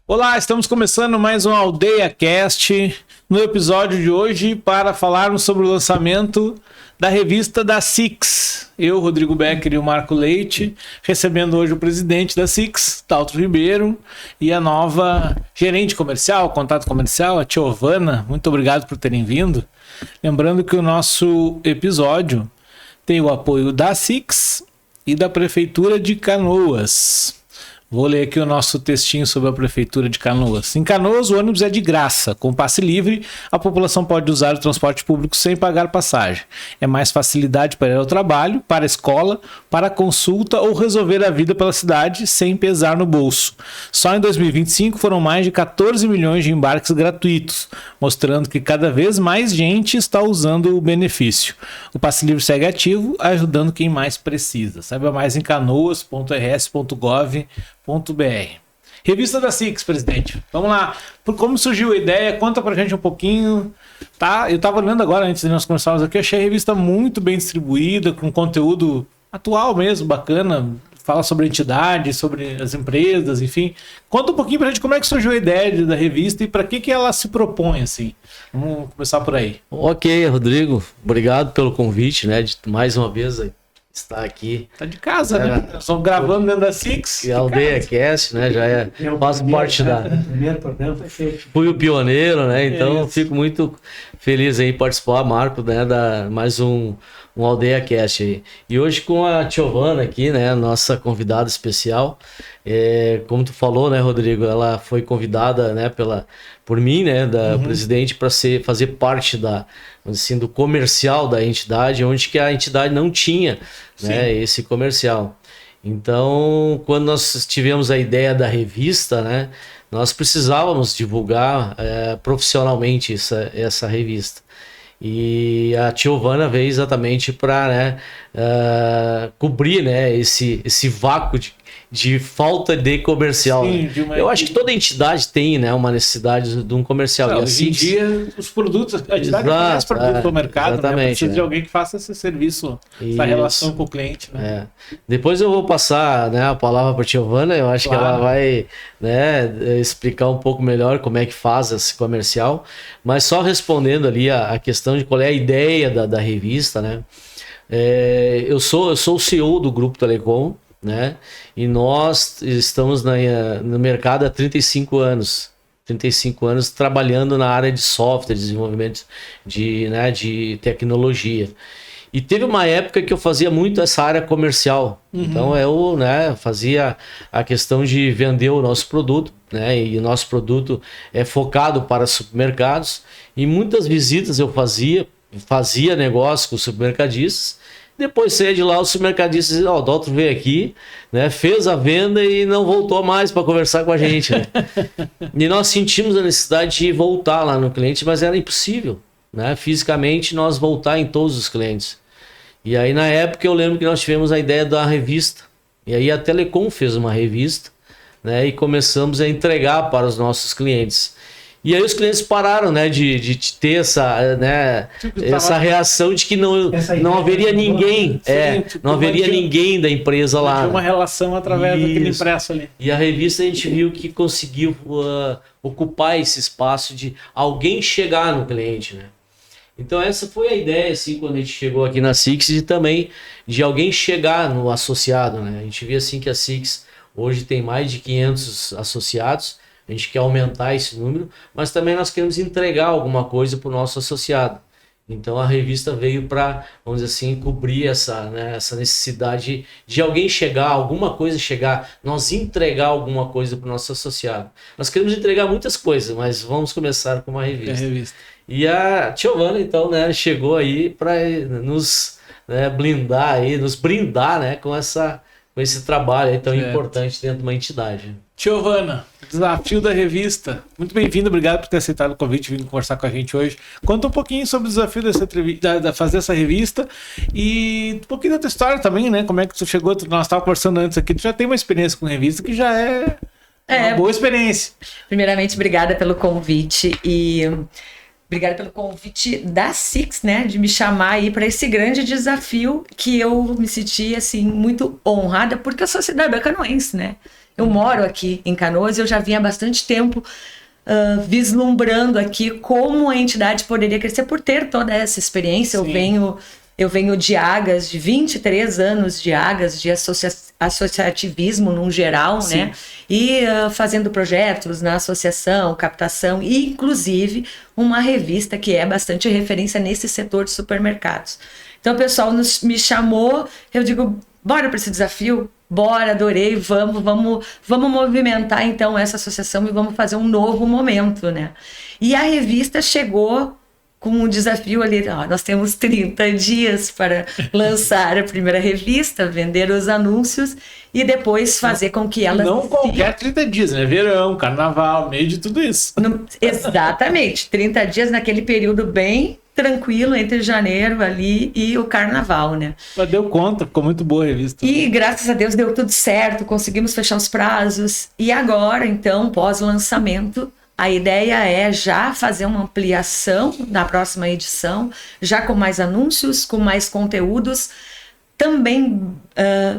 Olá, estamos começando mais um Aldeia Cast. No episódio de hoje, para falarmos sobre o lançamento da revista da Six. Eu, Rodrigo Becker e o Marco Leite, recebendo hoje o presidente da Six, Daltro Ribeiro, e a nova gerente comercial, contato comercial, a Tiovana. Muito obrigado por terem vindo. Lembrando que o nosso episódio tem o apoio da Six e da Prefeitura de Canoas. Vou ler aqui o nosso textinho sobre a Prefeitura de Canoas. Em Canoas, o ônibus é de graça. Com passe livre, a população pode usar o transporte público sem pagar passagem. É mais facilidade para ir ao trabalho, para a escola, para a consulta ou resolver a vida pela cidade sem pesar no bolso. Só em 2025 foram mais de 14 milhões de embarques gratuitos, mostrando que cada vez mais gente está usando o benefício. O passe livre segue ativo, ajudando quem mais precisa. Saiba mais em canoas.rs.gov.br. Revista da Six, presidente. Vamos lá. Por como surgiu a ideia? Conta pra gente um pouquinho. Tá? Eu tava olhando agora, antes de nós começarmos aqui, achei a revista muito bem distribuída, com conteúdo atual mesmo, bacana. Fala sobre a entidade, sobre as empresas, enfim. Conta um pouquinho pra gente como é que surgiu a ideia da revista e para que ela se propõe, assim. Vamos começar por aí. Ok, Rodrigo. Obrigado pelo convite, né? De mais uma vez estar aqui. Tá de casa, né? Nós estamos gravando dentro da Six. E a Aldeia Cast, né? Já faz parte da... Fui o pioneiro, né? Então fico muito feliz em participar, Marco, né? Da mais um Aldeia Cast aí. E hoje com a Tiovana aqui, né? Nossa convidada especial. Como tu falou, né, Rodrigo? Ela foi convidada, né? Por mim, né? Da presidente para fazer parte assim, do comercial da entidade, onde que a entidade não tinha, né, esse comercial. Então, quando nós tivemos a ideia da revista, né, nós precisávamos divulgar profissionalmente essa revista. E a Tiovana veio exatamente para, né, cobrir, né, esse vácuo de falta de comercial. Sim, né? Eu acho que toda entidade tem, né, uma necessidade de um comercial. Não, hoje em dia, os produtos, a entidade oferece produtos para o mercado, né? Precisa de alguém que faça esse serviço, essa relação com o cliente. Né? Depois eu vou passar, né, a palavra para a Tiovana, eu acho que ela vai, né, explicar um pouco melhor como é que faz esse comercial, mas só respondendo ali a questão de qual é a ideia da revista, né? Eu sou o CEO do Grupo Telecom, né? E nós estamos no mercado há 35 anos trabalhando na área de software, desenvolvimento de tecnologia. E teve uma época que eu fazia muito essa área comercial. Então eu, né, fazia a questão de vender o nosso produto, né? E o nosso produto é focado para supermercados. E muitas visitas eu fazia negócio com supermercadistas. Depois saía de lá, o supermercadista dizia, o Daltro veio aqui, né, fez a venda e não voltou mais para conversar com a gente. Né? E nós sentimos a necessidade de voltar lá no cliente, mas era impossível, né, fisicamente nós voltar em todos os clientes. E aí na época eu lembro que nós tivemos a ideia da revista. E aí a Telecom fez uma revista, né, e começamos a entregar para os nossos clientes. E aí os clientes pararam, né, de ter essa reação de que não haveria ninguém, não haveria ninguém da empresa lá. Tinha uma relação através daquele impresso ali. E a revista a gente viu que conseguiu ocupar esse espaço de alguém chegar no cliente, né? Então essa foi a ideia, assim, quando a gente chegou aqui na Six, e também de alguém chegar no associado, né? A gente vê assim que a Six hoje tem mais de 500 associados. A gente quer aumentar esse número, mas também nós queremos entregar alguma coisa para o nosso associado. Então a revista veio para, vamos dizer assim, cobrir essa necessidade de alguém chegar, alguma coisa chegar, nós entregar alguma coisa para o nosso associado. Nós queremos entregar muitas coisas, mas vamos começar com uma revista. E a Tiovana, então, né, chegou aí para nos, né, nos brindar, né, com esse trabalho aí tão importante dentro de uma entidade. Tiovana, desafio da revista. Muito bem-vindo, obrigado por ter aceitado o convite e vindo conversar com a gente hoje. Conta um pouquinho sobre o desafio de fazer essa revista e um pouquinho da tua história também, né? Como é que tu chegou? Nós estávamos conversando antes aqui, tu já tem uma experiência com revista que já é uma boa experiência. Primeiramente, obrigada pelo convite e obrigada pelo convite da Six, né, de me chamar aí para esse grande desafio que eu me senti, assim, muito honrada, porque a sociedade é canoense, né? Eu moro aqui em Canoas e eu já vinha há bastante tempo vislumbrando aqui como a entidade poderia crescer por ter toda essa experiência. Eu venho de Agas, de 23 anos de Agas, de associativismo num geral, sim, né? E fazendo projetos na associação, captação, e inclusive uma revista que é bastante referência nesse setor de supermercados. Então o pessoal me chamou, eu digo, bora para esse desafio? Bora, adorei, vamos movimentar então essa associação e vamos fazer um novo momento, né? E a revista chegou com um desafio ali, nós temos 30 dias para lançar a primeira revista, vender os anúncios e depois fazer com que ela... Não qualquer 30 dias, né? Verão, carnaval, meio de tudo isso. Exatamente, 30 dias naquele período bem tranquilo entre janeiro ali e o carnaval, né? Mas deu conta, ficou muito boa a revista. E graças a Deus deu tudo certo, conseguimos fechar os prazos. E agora, então, pós-lançamento, a ideia é já fazer uma ampliação na próxima edição, já com mais anúncios, com mais conteúdos, também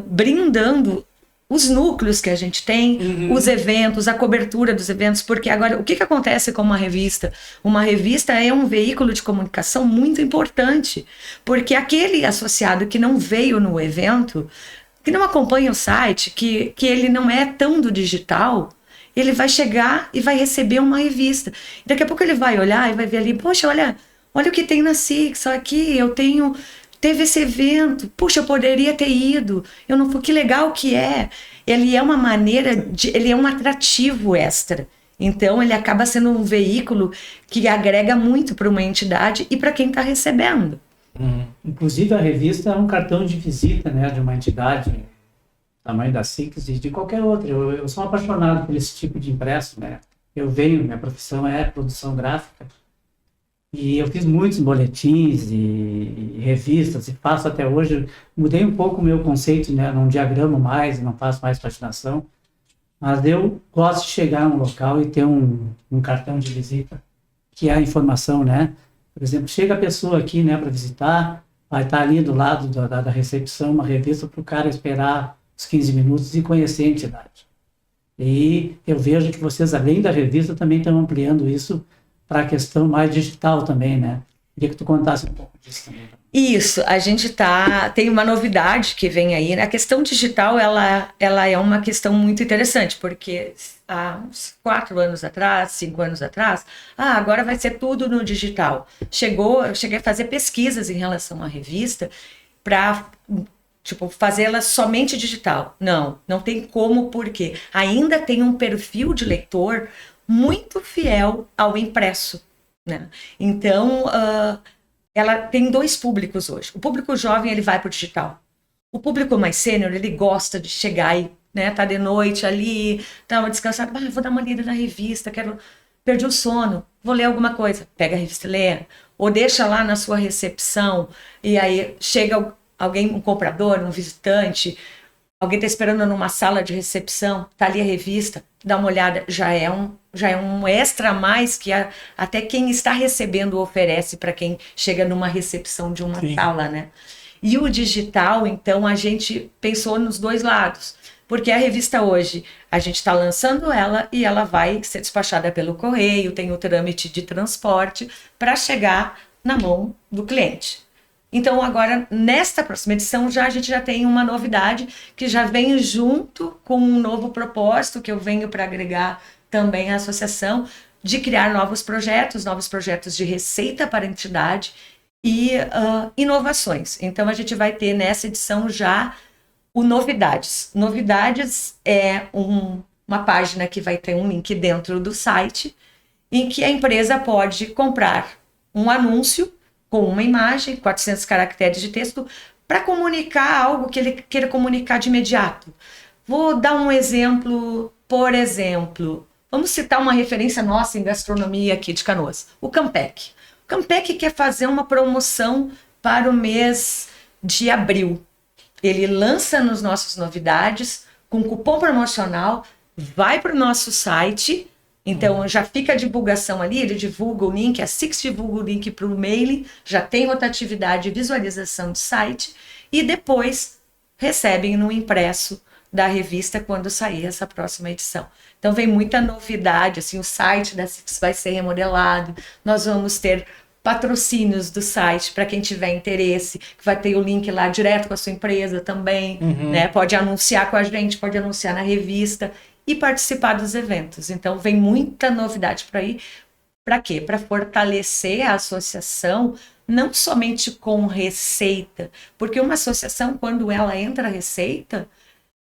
brindando os núcleos que a gente tem, os eventos, a cobertura dos eventos, porque agora, o que acontece com uma revista? Uma revista é um veículo de comunicação muito importante, porque aquele associado que não veio no evento, que não acompanha o site, que ele não é tão do digital, ele vai chegar e vai receber uma revista. Daqui a pouco ele vai olhar e vai ver ali, poxa, olha o que tem na Six, aqui teve esse evento, puxa, eu poderia ter ido, eu não fui, que legal que é. Ele é uma maneira, ele é um atrativo extra. Então, ele acaba sendo um veículo que agrega muito para uma entidade e para quem está recebendo. Inclusive, a revista é um cartão de visita, né, de uma entidade, tamanho da Six e de qualquer outra. Eu sou apaixonado por esse tipo de impresso, né? Minha profissão é produção gráfica. E eu fiz muitos boletins e revistas, e faço até hoje. Mudei um pouco o meu conceito, né? Não diagramo mais, não faço mais patinação. Mas eu gosto de chegar num local e ter um cartão de visita, que é a informação, né? Por exemplo, chega a pessoa aqui, né, para visitar, vai estar ali do lado da recepção uma revista para o cara esperar os 15 minutos e conhecer a entidade. E eu vejo que vocês, além da revista, também estão ampliando isso para a questão mais digital também, né? Queria que tu contasse um pouco disso também. Isso, a gente tem uma novidade que vem aí, né? A questão digital, ela é uma questão muito interessante, porque há uns 4 anos atrás, 5 anos atrás, agora vai ser tudo no digital. Eu cheguei a fazer pesquisas em relação à revista para fazê-la somente digital. Não tem como, porque ainda tem um perfil de leitor muito fiel ao impresso, né? Então, ela tem 2 públicos hoje. O público jovem, ele vai para o digital. O público mais sênior, ele gosta de chegar e, né, tá de noite ali, tá descansado, vou dar uma lida na revista, perdi o sono, vou ler alguma coisa. Pega a revista e lê. Ou deixa lá na sua recepção, e aí chega alguém, um comprador, um visitante, alguém está esperando numa sala de recepção, tá ali a revista, dá uma olhada, já é um extra a mais que até quem está recebendo oferece para quem chega numa recepção de uma sala, né? E o digital, então, a gente pensou nos 2 lados, porque a revista hoje, a gente está lançando ela e ela vai ser despachada pelo correio, tem o trâmite de transporte para chegar na mão do cliente. Então, agora, nesta próxima edição, a gente já tem uma novidade que já vem junto com um novo propósito que eu venho para agregar também à associação, de criar novos projetos de receita para a entidade e inovações. Então, a gente vai ter nessa edição já o Novidades. Novidades é uma página que vai ter um link dentro do site em que a empresa pode comprar um anúncio com uma imagem, 400 caracteres de texto, para comunicar algo que ele queira comunicar de imediato. Vou dar um exemplo, por exemplo, vamos citar uma referência nossa em gastronomia aqui de Canoas, o Campec. O Campec quer fazer uma promoção para o mês de abril. Ele lança nos nossos Novidades, com cupom promocional, vai para o nosso site. Então, já fica a divulgação ali, ele divulga o link, a Six divulga o link para o mailing, já tem rotatividade e visualização de site, e depois recebem no impresso da revista quando sair essa próxima edição. Então vem muita novidade, assim, o site da Six vai ser remodelado, nós vamos ter patrocínios do site para quem tiver interesse, que vai ter o link lá direto com a sua empresa também, né? Pode anunciar com a gente, pode anunciar na revista e participar dos eventos. Então vem muita novidade para aí. Para quê? Para fortalecer a associação, não somente com receita, porque uma associação, quando ela entra receita,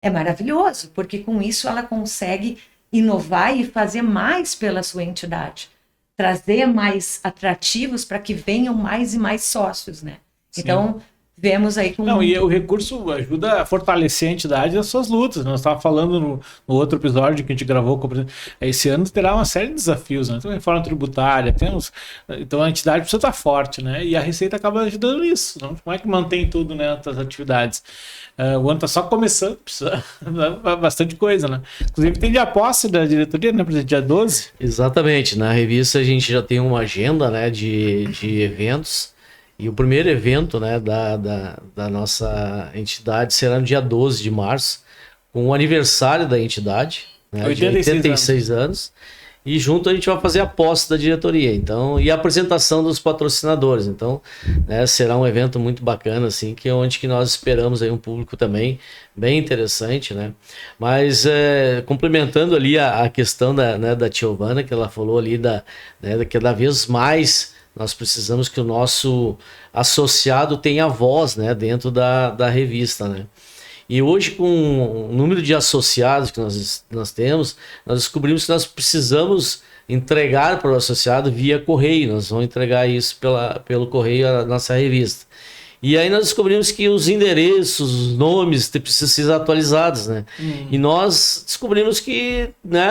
é maravilhoso, porque com isso ela consegue inovar e fazer mais pela sua entidade, trazer mais atrativos para que venham mais e mais sócios, né? Sim. Então, vemos aí com... Não, e o recurso ajuda a fortalecer a entidade nas suas lutas. Nós estávamos falando no outro episódio que a gente gravou. Esse ano terá uma série de desafios, né? Tem reforma tributária, então a entidade precisa estar forte, né? E a Receita acaba ajudando nisso. Não? Como é que mantém tudo, né, as atividades? O ano está só começando, precisa bastante coisa, né? Inclusive tem dia posse da diretoria, né, presidente? Dia 12. Exatamente. Na revista a gente já tem uma agenda, né, de eventos. E o primeiro evento, né, da nossa entidade será no dia 12 de março, com o aniversário da entidade, né, 86 anos. E junto a gente vai fazer a posse da diretoria, então, e a apresentação dos patrocinadores. Então, né, será um evento muito bacana, assim, que é onde que nós esperamos aí um público também bem interessante, né? Mas complementando ali a questão da tia Giovana, que ela falou ali que cada vez mais nós precisamos que o nosso associado tenha voz, né, dentro da revista, né? E hoje, com o número de associados que nós temos, nós descobrimos que nós precisamos entregar para o associado via correio. Nós vamos entregar isso pelo correio a nossa revista. E aí nós descobrimos que os endereços, os nomes precisam ser atualizados, né? E nós descobrimos que, né,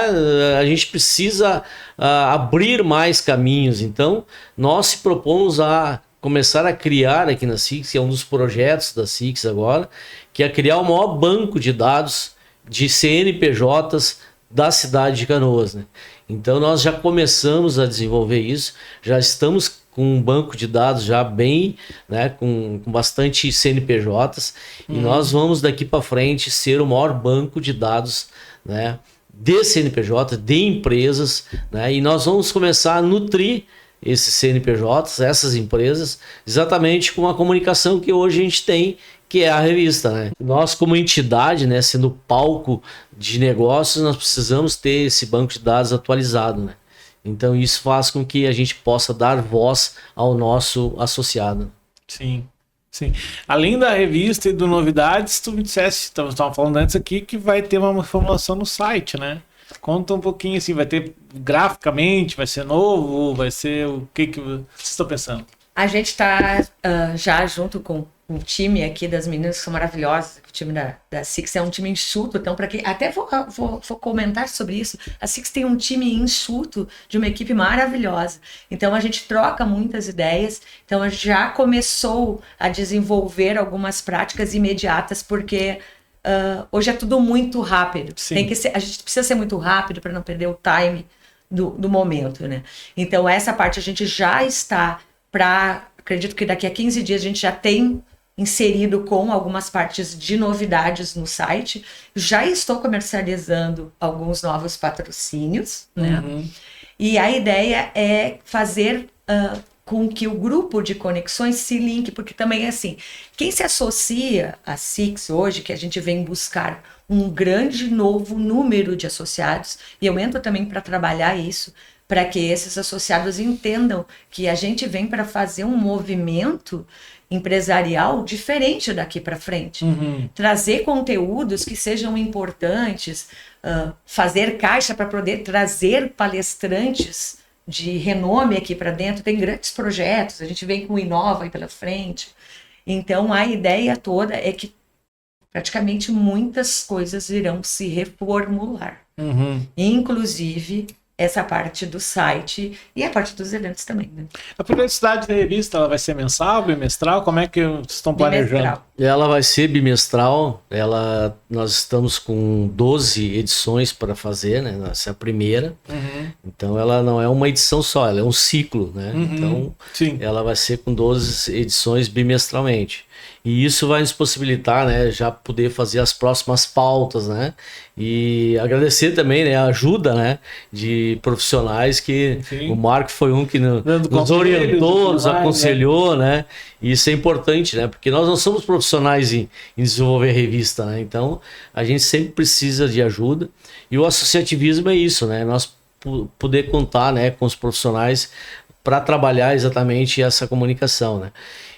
a gente precisa abrir mais caminhos. Então, nós se propomos a começar a criar aqui na Six, que é um dos projetos da Six agora, que é criar o maior banco de dados de CNPJs da cidade de Canoas, né? Então nós já começamos a desenvolver isso, já estamos com um banco de dados já bem, né, com bastante CNPJs, e nós vamos daqui para frente ser o maior banco de dados, né, de CNPJ, de empresas, né, e nós vamos começar a nutrir esses CNPJs, essas empresas, exatamente com a comunicação que hoje a gente tem, que é a revista, né? Nós, como entidade, né, sendo palco de negócios, nós precisamos ter esse banco de dados atualizado, né? Então isso faz com que a gente possa dar voz ao nosso associado. Sim, sim. Além da revista e do Novidades, tu me disseste, estava falando antes aqui, que vai ter uma formulação no site, né? Conta um pouquinho, assim, vai ter graficamente, vai ser novo, vai ser o que vocês estão pensando? A gente está já junto com o time aqui das meninas que são maravilhosas, o time da Six é um time enxuto, então para quem até vou comentar sobre isso, a Six tem um time enxuto de uma equipe maravilhosa, então a gente troca muitas ideias, então a gente já começou a desenvolver algumas práticas imediatas, porque hoje é tudo muito rápido. A gente precisa ser muito rápido para não perder o time do momento, né? Então essa parte a gente já está acredito que daqui a 15 dias a gente já tem inserido com algumas partes de novidades no site. Já estou comercializando alguns novos patrocínios, né? E a ideia é fazer com que o grupo de conexões se linke, porque também é assim, quem se associa à Six hoje, que a gente vem buscar um grande novo número de associados, e eu entro também para trabalhar isso, para que esses associados entendam que a gente vem para fazer um movimento empresarial diferente daqui para frente. Trazer conteúdos que sejam importantes, fazer caixa para poder trazer palestrantes de renome aqui para dentro. Tem grandes projetos, a gente vem com o Inova aí pela frente. Então a ideia toda é que praticamente muitas coisas irão se reformular. Inclusive essa parte do site e a parte dos eventos também, né? A periodicidade da revista, ela vai ser mensal, bimestral? Como é que vocês estão planejando? Bimestral. Ela vai ser bimestral. Nós estamos com 12 edições para fazer, né? Essa é a primeira. Então ela não é uma edição só, ela é um ciclo, né? Então Sim. ela vai ser com 12 edições bimestralmente. E isso vai nos possibilitar, né, já poder fazer as próximas pautas, né? E agradecer também, né, a ajuda, né, de profissionais que Sim. o Marco foi um que nos conselhos, orientou, nos mais, aconselhou, né? E isso é importante, né? Porque nós não somos profissionais em desenvolver revista, né? Então a gente sempre precisa de ajuda. E o associativismo é isso, né? Nós poder contar, né, com os profissionais para trabalhar exatamente essa comunicação, né?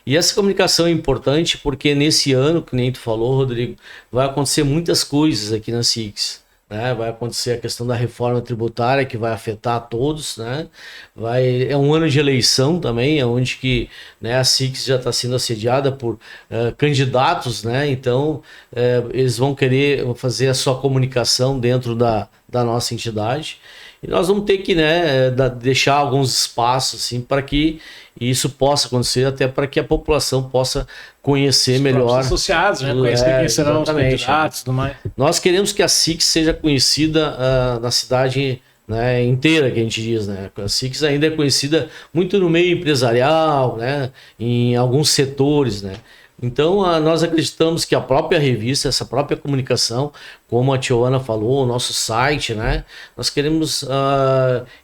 E essa comunicação é importante porque nesse ano, que nem tu falou, Rodrigo, vai acontecer muitas coisas aqui na SICS, né? Vai acontecer a questão da reforma tributária que vai afetar a todos, né? É um ano de eleição também, onde que, né, a SICS já está sendo assediada por candidatos, né? Então eles vão querer fazer a sua comunicação dentro da nossa entidade. E nós vamos ter que, né, deixar alguns espaços assim, para que isso possa acontecer, até para que a população possa conhecer Os melhor. associados, né? Conhecer quem serão os candidatos e tudo mais. Nós queremos que a SICS seja conhecida na cidade, né, inteira, que a gente diz, né? A SICS ainda é conhecida muito no meio empresarial, né, em alguns setores, né? Então, nós acreditamos que a própria revista, essa própria comunicação, como a Tioana falou, o nosso site, né? Nós queremos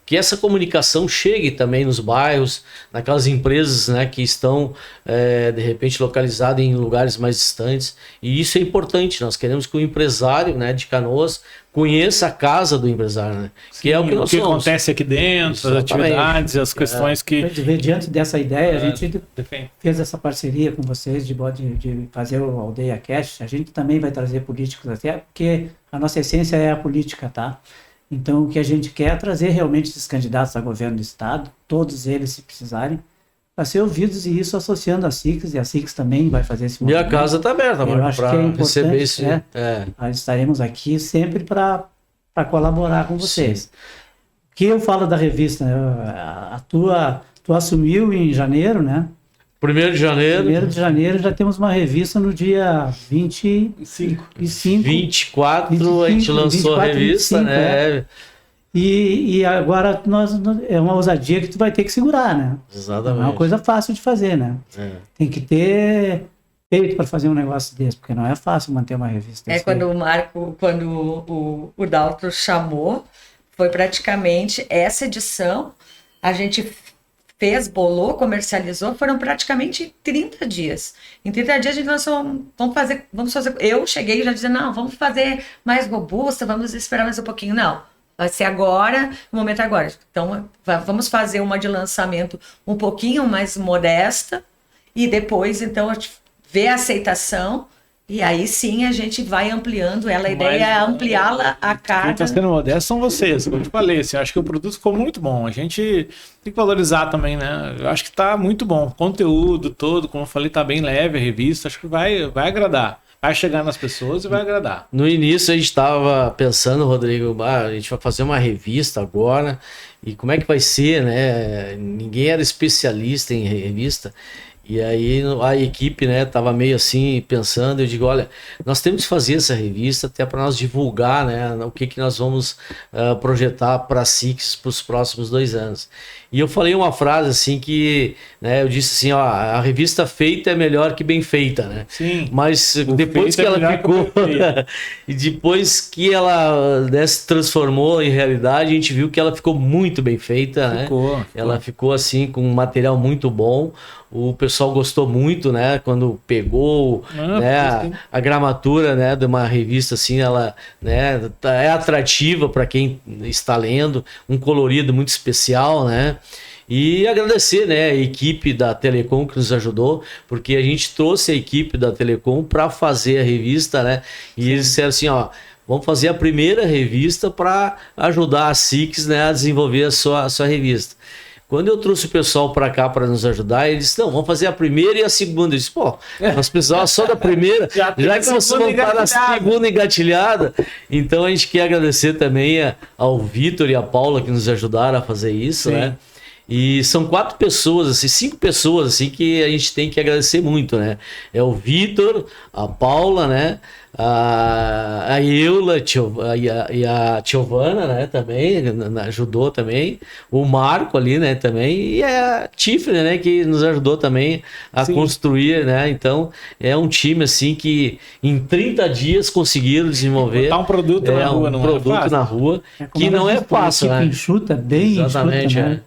que essa comunicação chegue também nos bairros, naquelas empresas, né, que estão, de repente, localizadas em lugares mais distantes. E isso é importante. Nós queremos que o empresário, né, de Canoas conheça a casa do empresário, né? Sim, que é o que nós somos. Acontece aqui dentro, as atividades, as questões que... Diante dessa ideia, a gente defende. fez essa parceria com vocês de fazer o Aldeia Cast. A gente também vai trazer políticos até, porque a nossa essência é a política, tá? Então, o que a gente quer é trazer realmente esses candidatos a governo do estado, todos eles, se precisarem, para ser ouvidos, e isso associando a SICS, e a SICS também vai fazer esse movimento. E a casa está aberta, eu acho que é receber esse... Nós estaremos aqui sempre para colaborar com vocês. Sim. O que eu falo da revista, né? Tu assumiu em janeiro, né? 1º de janeiro. 1º de janeiro já temos uma revista no dia 25. 24 a gente lançou 24, a revista, 25, né? E agora é uma ousadia que tu vai ter que segurar, né? Exatamente. Não é uma coisa fácil de fazer, né? Tem que ter peito para fazer um negócio desse, porque não é fácil manter uma revista. Quando o Marco, quando o Daltro chamou, foi praticamente essa edição, a gente bolou, comercializou, foram praticamente 30 dias. Em 30 dias a gente lançou, vamos fazer. Eu cheguei já dizendo, não, vamos fazer mais robusta, vamos esperar mais um pouquinho. Não. Vai ser agora, o momento é agora. Então, vamos fazer uma de lançamento um pouquinho mais modesta e depois, então, ver a aceitação e aí sim a gente vai ampliando ela. A ideia é ampliá-la a cada... Quem está sendo modesto são vocês, como eu te falei. Assim, eu acho que o produto ficou muito bom. A gente tem que valorizar também, né? Eu acho que está muito bom. O conteúdo todo, como eu falei, está bem leve a revista. Acho que vai agradar. Vai chegar nas pessoas e vai agradar. No início a gente estava pensando, Rodrigo, a gente vai fazer uma revista agora, e como é que vai ser, né? Ninguém era especialista em revista, e aí a equipe, né, tava meio assim pensando. Eu digo, olha, nós temos que fazer essa revista até para nós divulgar, né, o que nós vamos projetar para a SICS para os próximos 2 anos. E eu falei uma frase assim que, né, eu disse assim, ó, a revista feita é melhor que bem feita, né? Sim. Mas depois que ela ficou e depois que ela, né, se transformou em realidade, a gente viu que ela ficou muito bem feita, né? Ela ficou assim com um material muito bom. O pessoal gostou muito, né? Quando pegou, né, a gramatura, né, de uma revista assim, ela, né, é atrativa para quem está lendo, um colorido muito especial, né? E agradecer, né, a equipe da Telecom que nos ajudou, porque a gente trouxe a equipe da Telecom para fazer a revista, né? E eles disseram assim, ó, vamos fazer a primeira revista para ajudar a SICS, né, a desenvolver a sua revista. Quando eu trouxe o pessoal para cá para nos ajudar, eles disseram, não, vamos fazer a primeira e a segunda. Eu disse, pô, nós precisávamos só da primeira, já que você não está na segunda engatilhada. Então a gente quer agradecer também ao Vitor e a Paula que nos ajudaram a fazer isso, né? E são 4 pessoas, assim, 5 pessoas, assim, que a gente tem que agradecer muito, né? É o Vitor, a Paula, né? a Eula e a Tiovana, né, também, ajudou também, o Marco ali, né, também, e a Tiffany, né, que nos ajudou também a construir, né, então é um time, assim, que em 30 dias conseguiram desenvolver botar um produto na rua, não é produto fácil. na rua, que como não é eles fácil, tipo né? enxuta, bem Exatamente, enxuta, né?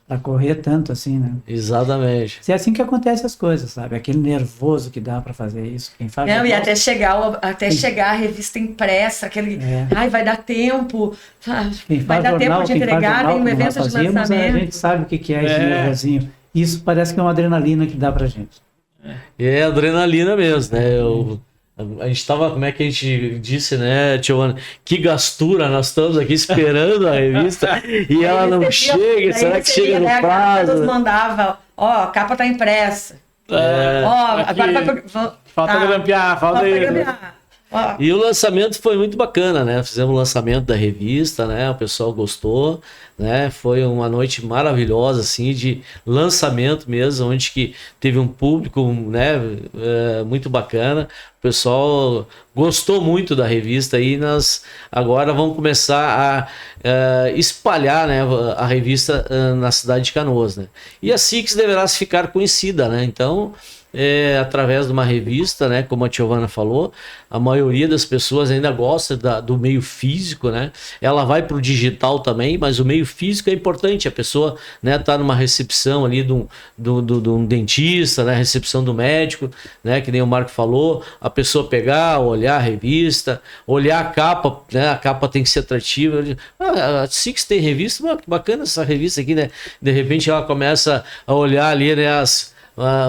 Pra correr tanto assim, né? Exatamente. É assim que acontecem as coisas, sabe? Aquele nervoso que dá pra fazer isso. Quem faz Não, e negócio- até chegar a revista impressa, aquele. Ai, vai dar tempo. Quem Vai faz dar jornal, tempo de quem faz entregar, jornal, tem um como nós evento de fazíamos, a lançamento. gente sabe o que é esse nervosinho. Isso parece que é uma adrenalina que dá pra gente. É adrenalina mesmo, né? A gente tava, como é que a gente disse, né, Tiovana? Que gastura, nós estamos aqui esperando a revista e ela não chega, será que chega no prazo? Nos mandava, a capa tá impressa. Aqui, Agora falta grampear, falta isso. grampear. E o lançamento foi muito bacana, né? Fizemos o lançamento da revista, né? O pessoal gostou, né? Foi uma noite maravilhosa, assim, de lançamento mesmo, onde que teve um público, né? Muito bacana. O pessoal gostou muito da revista e nós agora vamos começar a espalhar, né, a revista na cidade de Canoas, né? E a Six deverá ficar conhecida, né? Então, através de uma revista, né, como a Tiovana falou, a maioria das pessoas ainda gosta do meio físico, né? Ela vai para o digital também, mas o meio físico é importante. A pessoa, né, tá numa recepção ali de um dentista, né, recepção do médico, né, que nem o Marco falou, a pessoa pegar, olhar a revista, olhar a capa, né? A capa tem que ser atrativa. A Six tem revista, que bacana essa revista aqui, né? De repente ela começa a olhar ali, né,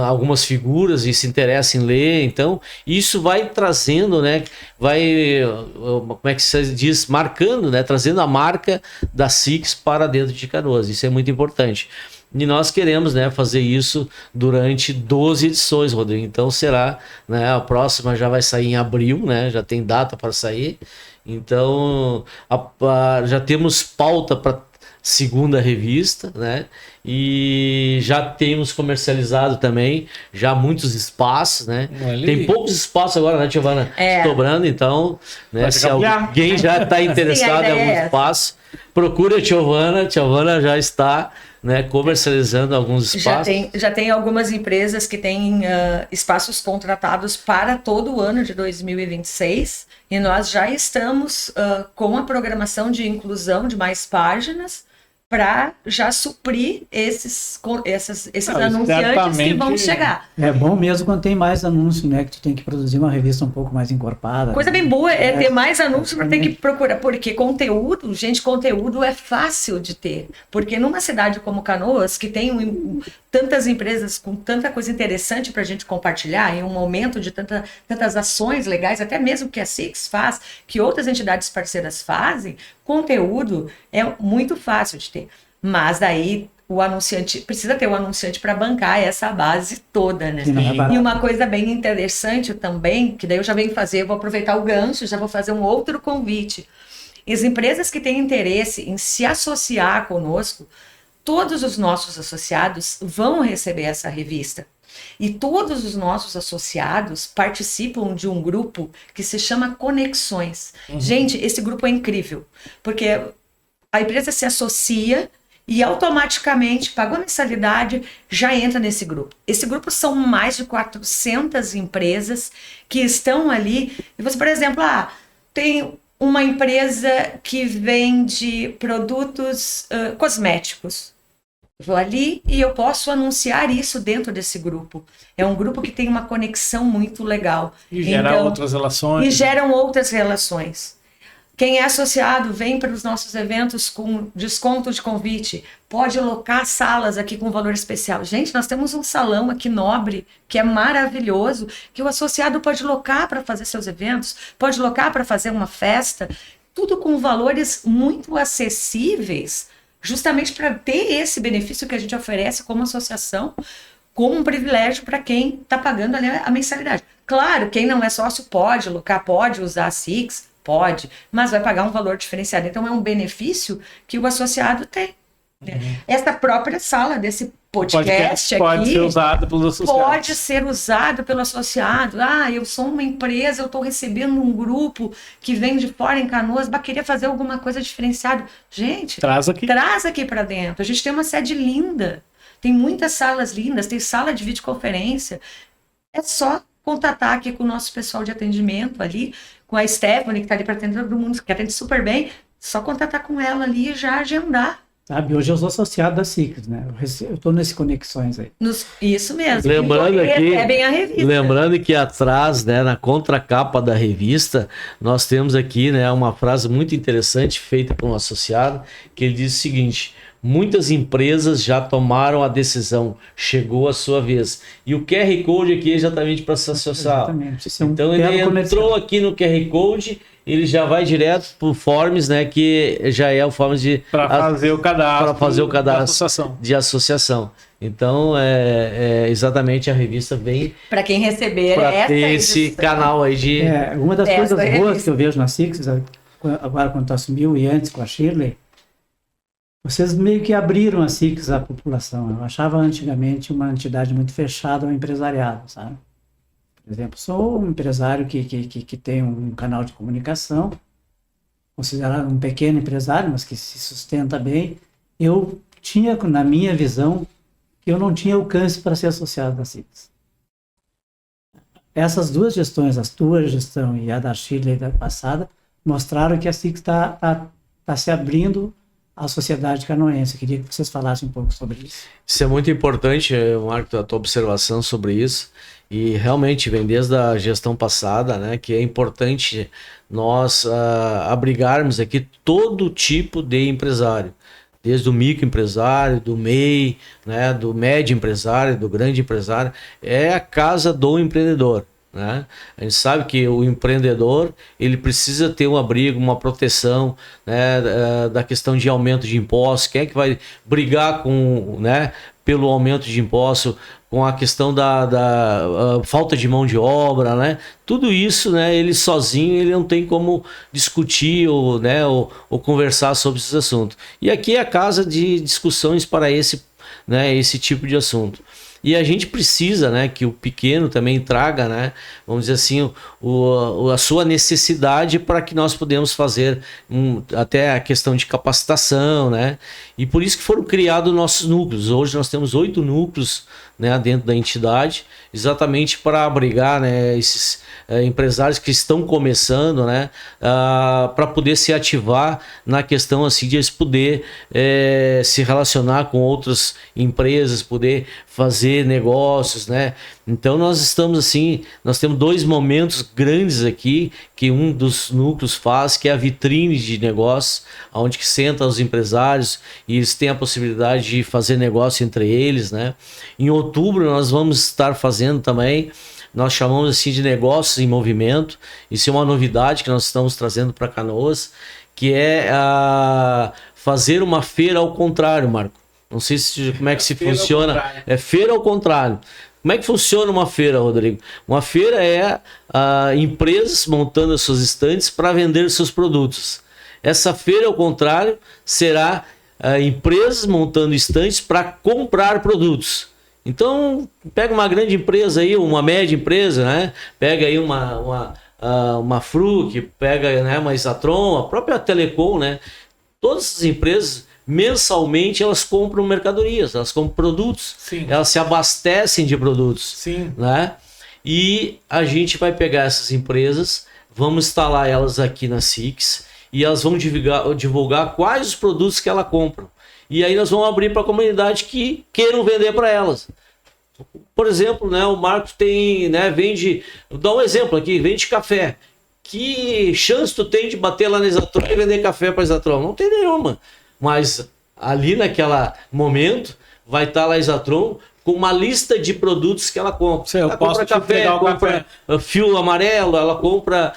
algumas figuras e se interessa em ler, então isso vai trazendo, né, como é que se diz, marcando, né, trazendo a marca da Six para dentro de Canoas, isso é muito importante. E nós queremos, né, fazer isso durante 12 edições, Rodrigo, então será, né, a próxima já vai sair em abril, né, já tem data para sair, então já temos pauta para segunda revista, né? E já temos comercializado também já muitos espaços, né? Tem poucos espaços agora, né, Tiovana? Sobrando, então, né, se alguém já está interessado em algum espaço, procure a Tiovana. A Tiovana já está, né, comercializando alguns espaços. Já tem algumas empresas que têm espaços contratados para todo o ano de 2026 e nós já estamos com a programação de inclusão de mais páginas para já suprir esses anunciantes que vão chegar. É bom mesmo quando tem mais anúncio, né? Que tu tem que produzir uma revista um pouco mais encorpada. Coisa bem boa é ter mais anúncios para ter que procurar, porque conteúdo é fácil de ter. Porque numa cidade como Canoas, que tem tantas empresas com tanta coisa interessante para a gente compartilhar, em um momento de tantas ações legais, até mesmo que a Six faz, que outras entidades parceiras fazem, conteúdo é muito fácil de ter. Mas daí o anunciante precisa ter um anunciante para bancar essa base toda, né? E uma coisa bem interessante também, que daí eu já venho fazer, eu vou aproveitar o gancho, já vou fazer um outro convite. As empresas que têm interesse em se associar conosco, todos os nossos associados vão receber essa revista. E todos os nossos associados participam de um grupo que se chama Conexões. Gente, esse grupo é incrível, porque a empresa se associa e automaticamente pagou mensalidade, já entra nesse grupo. Esse grupo são mais de 400 empresas que estão ali. E você, por exemplo, tem uma empresa que vende produtos cosméticos. Vou ali e eu posso anunciar isso dentro desse grupo. É um grupo que tem uma conexão muito legal. E gera outras relações. E geram outras relações. Quem é associado vem para os nossos eventos com desconto de convite. Pode alocar salas aqui com valor especial. Gente, nós temos um salão aqui nobre, que é maravilhoso, que o associado pode locar para fazer seus eventos, pode locar para fazer uma festa, tudo com valores muito acessíveis, justamente para ter esse benefício que a gente oferece como associação, como um privilégio para quem está pagando ali a mensalidade. Claro, quem não é sócio pode alocar, pode usar a Six, pode, mas vai pagar um valor diferenciado. Então é um benefício que o associado tem. Essa própria sala desse podcast aqui pode ser usado pelos associados. pode ser usado pelo associado. Ah, eu sou uma empresa, eu estou recebendo um grupo que vem de fora em Canoas, mas queria fazer alguma coisa diferenciada. Gente, Traz aqui para dentro. A gente tem uma sede linda, tem muitas salas lindas, tem sala de videoconferência. É só contatar aqui com o nosso pessoal de atendimento ali, com a Stephanie, que está ali para atender todo mundo, que atende super bem. Só contatar com ela ali e já agendar. Sabe, hoje eu sou associado da CICS, né? Eu estou nesse Conexões aí. Isso mesmo. Lembrando aqui, recebem a revista. lembrando que atrás, né, na contracapa da revista, nós temos aqui, né, uma frase muito interessante feita por um associado, que ele diz o seguinte: muitas empresas já tomaram a decisão, chegou a sua vez. E o QR Code aqui é exatamente para se associar. Exatamente. Então ele entrou aqui no QR Code, ele já vai direto para o Forms, né, que já é o Forms para fazer o cadastro de associação. Então, exatamente a revista vem para quem receber para ter esse canal aí de... uma das coisas boas que eu vejo na CICS, agora quando tu assumiu e antes com a Shirley, vocês meio que abriram a CICS à população. Eu achava antigamente uma entidade muito fechada ao empresariado, sabe? Por exemplo, sou um empresário que tem um canal de comunicação, considerado um pequeno empresário, mas que se sustenta bem. Eu tinha, na minha visão, que eu não tinha alcance para ser associado da CICS. Essas duas gestões, a tua gestão e a da Shirley da passada, mostraram que a CICS está se abrindo à sociedade canoense. Eu queria que vocês falassem um pouco sobre isso. Isso é muito importante, Marco, a tua observação sobre isso. E realmente vem desde a gestão passada, né, que é importante nós abrigarmos aqui todo tipo de empresário, desde o microempresário, do MEI, né, do médio empresário, do grande empresário. É a casa do empreendedor, né? A gente sabe que o empreendedor ele precisa ter um abrigo, uma proteção, né, da questão de aumento de impostos. Quem é que vai brigar com, né, pelo aumento de impostos, com a questão da falta de mão de obra, né? Tudo isso, né, ele sozinho ele não tem como discutir ou conversar sobre esses assuntos. E aqui é a casa de discussões para esse tipo de assunto. E a gente precisa, né, que o pequeno também traga, né, vamos dizer assim, a sua necessidade para que nós podemos fazer até a questão de capacitação, né? E por isso que foram criados nossos núcleos. Hoje nós temos 8 núcleos, né, dentro da entidade, exatamente para abrigar, né, esses empresários que estão começando, né, para poder se ativar na questão assim de eles poder se relacionar com outras empresas, poder fazer negócios, né? Então nós estamos assim, nós temos 2 momentos grandes aqui que um dos núcleos faz, que é a vitrine de negócios, onde que sentam os empresários e eles têm a possibilidade de fazer negócio entre eles, né? Em outubro nós vamos estar fazendo também, nós chamamos assim de negócios em movimento. Isso é uma novidade que nós estamos trazendo para Canoas, que é fazer uma feira ao contrário, Marco. Não sei como é que se funciona. É feira ao contrário. Como é que funciona uma feira, Rodrigo? Uma feira é empresas montando as suas estantes para vender seus produtos. Essa feira, ao contrário, será empresas montando estantes para comprar produtos. Então, pega uma grande empresa aí, uma média empresa, né? Pega aí uma Fruc, pega, né, uma Exatron, a própria Telecom, né? Todas as empresas mensalmente elas compram mercadorias, elas compram produtos. Sim. Elas se abastecem de produtos. Sim. Né? E a gente vai pegar essas empresas, vamos instalar elas aqui na CICS e elas vão divulgar quais os produtos que elas compram. E aí nós vamos abrir para a comunidade que queiram vender para elas. Por exemplo, né, o Marcos tem, né, vende, vou dar um exemplo aqui, vende café. Que chance tu tem de bater lá na Exatron e vender café para a Exatron? Não tem nenhuma. Mas ali naquele momento vai estar lá a Exatron com uma lista de produtos que ela compra. Sim, ela compra café, compra fio amarelo, ela compra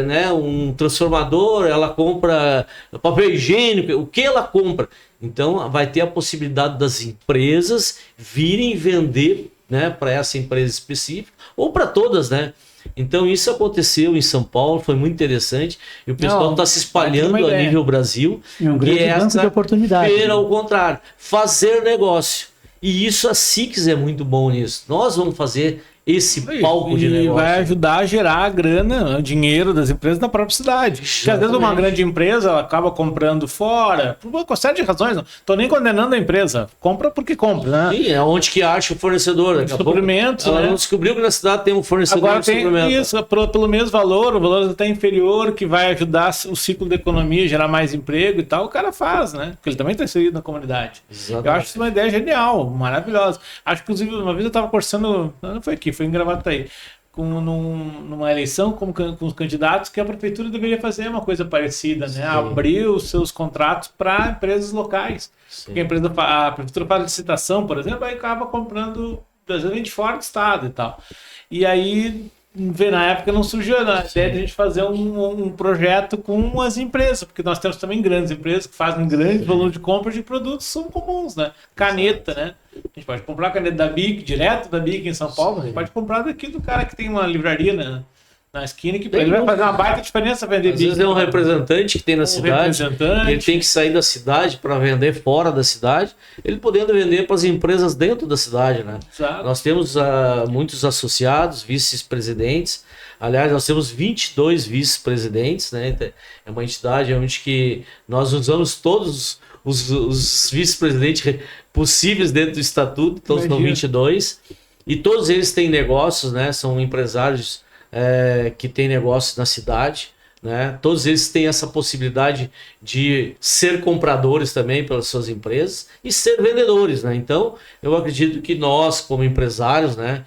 né, um transformador, ela compra papel higiênico, o que ela compra. Então vai ter a possibilidade das empresas virem vender, né, para essa empresa específica ou para todas, né? Então isso aconteceu em São Paulo, foi muito interessante e o pessoal está se espalhando a nível Brasil. É um grande banco de oportunidade. Feira ao contrário, fazer negócio. E isso a SIX é muito bom nisso. Nós vamos fazer esse palco de negócio. E vai ajudar a gerar a grana, o dinheiro das empresas na própria cidade. Porque às vezes uma grande empresa ela acaba comprando fora, por uma série de razões. Não estou nem condenando a empresa. Compra porque compra, né? Sim, é onde que acha o fornecedor. Daqui a pouco Suprimentos, ela né? não descobriu que na cidade tem um fornecedor Agora de tem suprimento. isso, pelo mesmo valor, o valor até inferior, que vai ajudar o ciclo da economia, gerar mais emprego e tal, o cara faz, né? Porque ele também está inserido na comunidade. Exatamente. Eu acho isso uma ideia genial, maravilhosa. Acho que, inclusive, uma vez eu estava conversando, não foi aqui, foi em Gravataí, numa eleição com os candidatos, que a prefeitura deveria fazer uma coisa parecida, né? Abrir os seus contratos para empresas locais. Sim. Porque a prefeitura faz licitação, por exemplo, aí acaba comprando, às vezes, de fora do estado e tal. E aí, na época não surgiu a ideia de a gente fazer um projeto com as empresas, porque nós temos também grandes empresas que fazem grande volume de compra de produtos que são comuns, né? Caneta, né? A gente pode comprar a caneta da BIC, direto da BIC em São Paulo, a gente pode comprar daqui do cara que tem uma livraria na esquina, que ele vai fazer uma baita diferença vender Às vezes é um representante que tem na cidade, representante. ele tem que sair da cidade para vender fora da cidade, ele podendo vender para as empresas dentro da cidade, né? Exato. Nós temos muitos associados, vice-presidentes, aliás, nós temos 22 vice-presidentes, né? É uma entidade onde que nós usamos todos os vice-presidentes possíveis dentro do estatuto, todos são 22, e todos eles têm negócios, né? São empresários que têm negócios na cidade, né? Todos eles têm essa possibilidade de ser compradores também pelas suas empresas e ser vendedores, né? Então, eu acredito que nós, como empresários, né?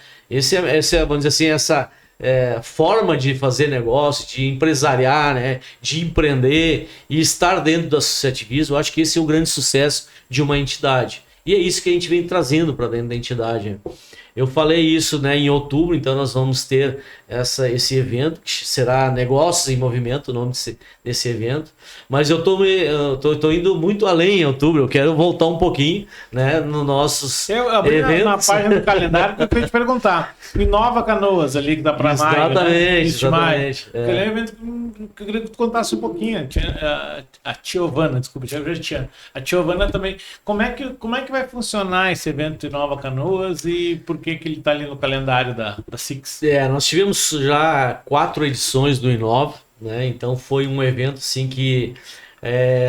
Vamos dizer assim, essa forma de fazer negócio, de empresariar, né? De empreender e estar dentro do associativismo, eu acho que esse é o grande sucesso de uma entidade. E é isso que a gente vem trazendo para dentro da entidade. Eu falei isso, né, em outubro, então nós vamos ter esse evento, que será Negócios em Movimento, o nome desse evento. Mas eu tô indo muito além em outubro, eu quero voltar um pouquinho, né, nos nossos eventos. Na página do calendário que eu queria te perguntar. Inova Canoas, ali que dá para maio. Exatamente. Aquele evento que eu queria que tu contasse um pouquinho. A Tiovana, desculpa, já tinha. A Tiovana também. Como é que vai funcionar esse evento Inova Canoas e por que ele está ali no calendário da SIX? Nós tivemos já 4 edições do Inova, né? Então foi um evento assim que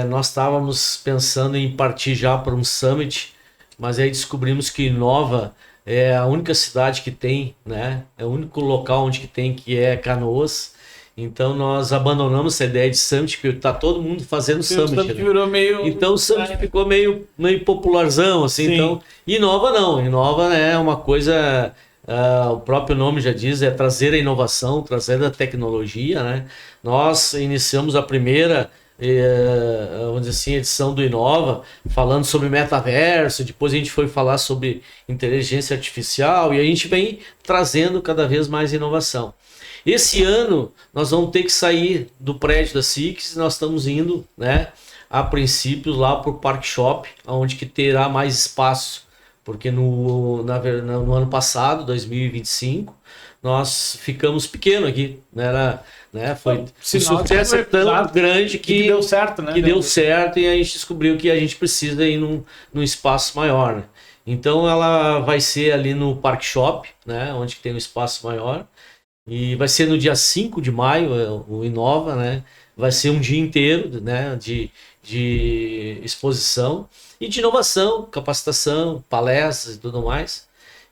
nós estávamos pensando em partir já para um summit, mas aí descobrimos que Inova é a única cidade que tem, né? É o único local onde que tem, que é Canoas. Então nós abandonamos essa ideia de summit, porque tá todo mundo fazendo summit. Né? Virou meio... Então o summit ficou meio popularzão, assim. Sim. Então, Inova não. Inova é uma coisa, o próprio nome já diz, é trazer a inovação, trazer a tecnologia, né? Nós iniciamos a primeira, vamos dizer assim, edição do Inova, falando sobre metaverso, depois a gente foi falar sobre inteligência artificial e a gente vem trazendo cada vez mais inovação. Esse ano nós vamos ter que sair do prédio da SIX, nós estamos indo, né, a princípio lá para o Park Shop, onde que terá mais espaço, porque no ano passado, 2025, nós ficamos pequeno aqui, foi um sucesso tão grande que deu certo, né? Que deu certo e a gente descobriu que a gente precisa ir num espaço maior, né? Então ela vai ser ali no Park Shop, né, onde que tem um espaço maior. E vai ser no dia 5 de maio, o Inova, né? Vai ser um dia inteiro, né, de exposição e de inovação, capacitação, palestras e tudo mais.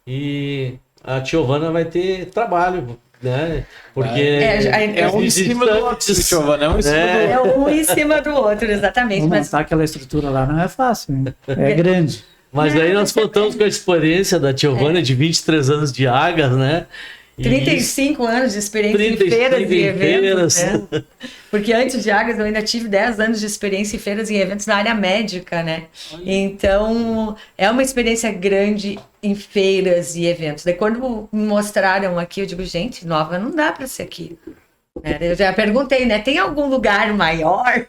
E a Tiovana vai ter trabalho, né? Porque é um em cima do outro, Tiovana, é um em cima do outro, exatamente. Montar aquela estrutura lá não é fácil, hein? É grande. Mas aí nós contamos com a experiência da Tiovana de 23 anos de Agas, né? 35 anos de experiência em feiras e eventos, né? Porque antes de Agas eu ainda tive 10 anos de experiência em feiras e eventos na área médica, né? Então, é uma experiência grande em feiras e eventos. Daí quando me mostraram aqui, eu digo, gente, Nova não dá para ser aqui. Eu já perguntei, né? Tem algum lugar maior?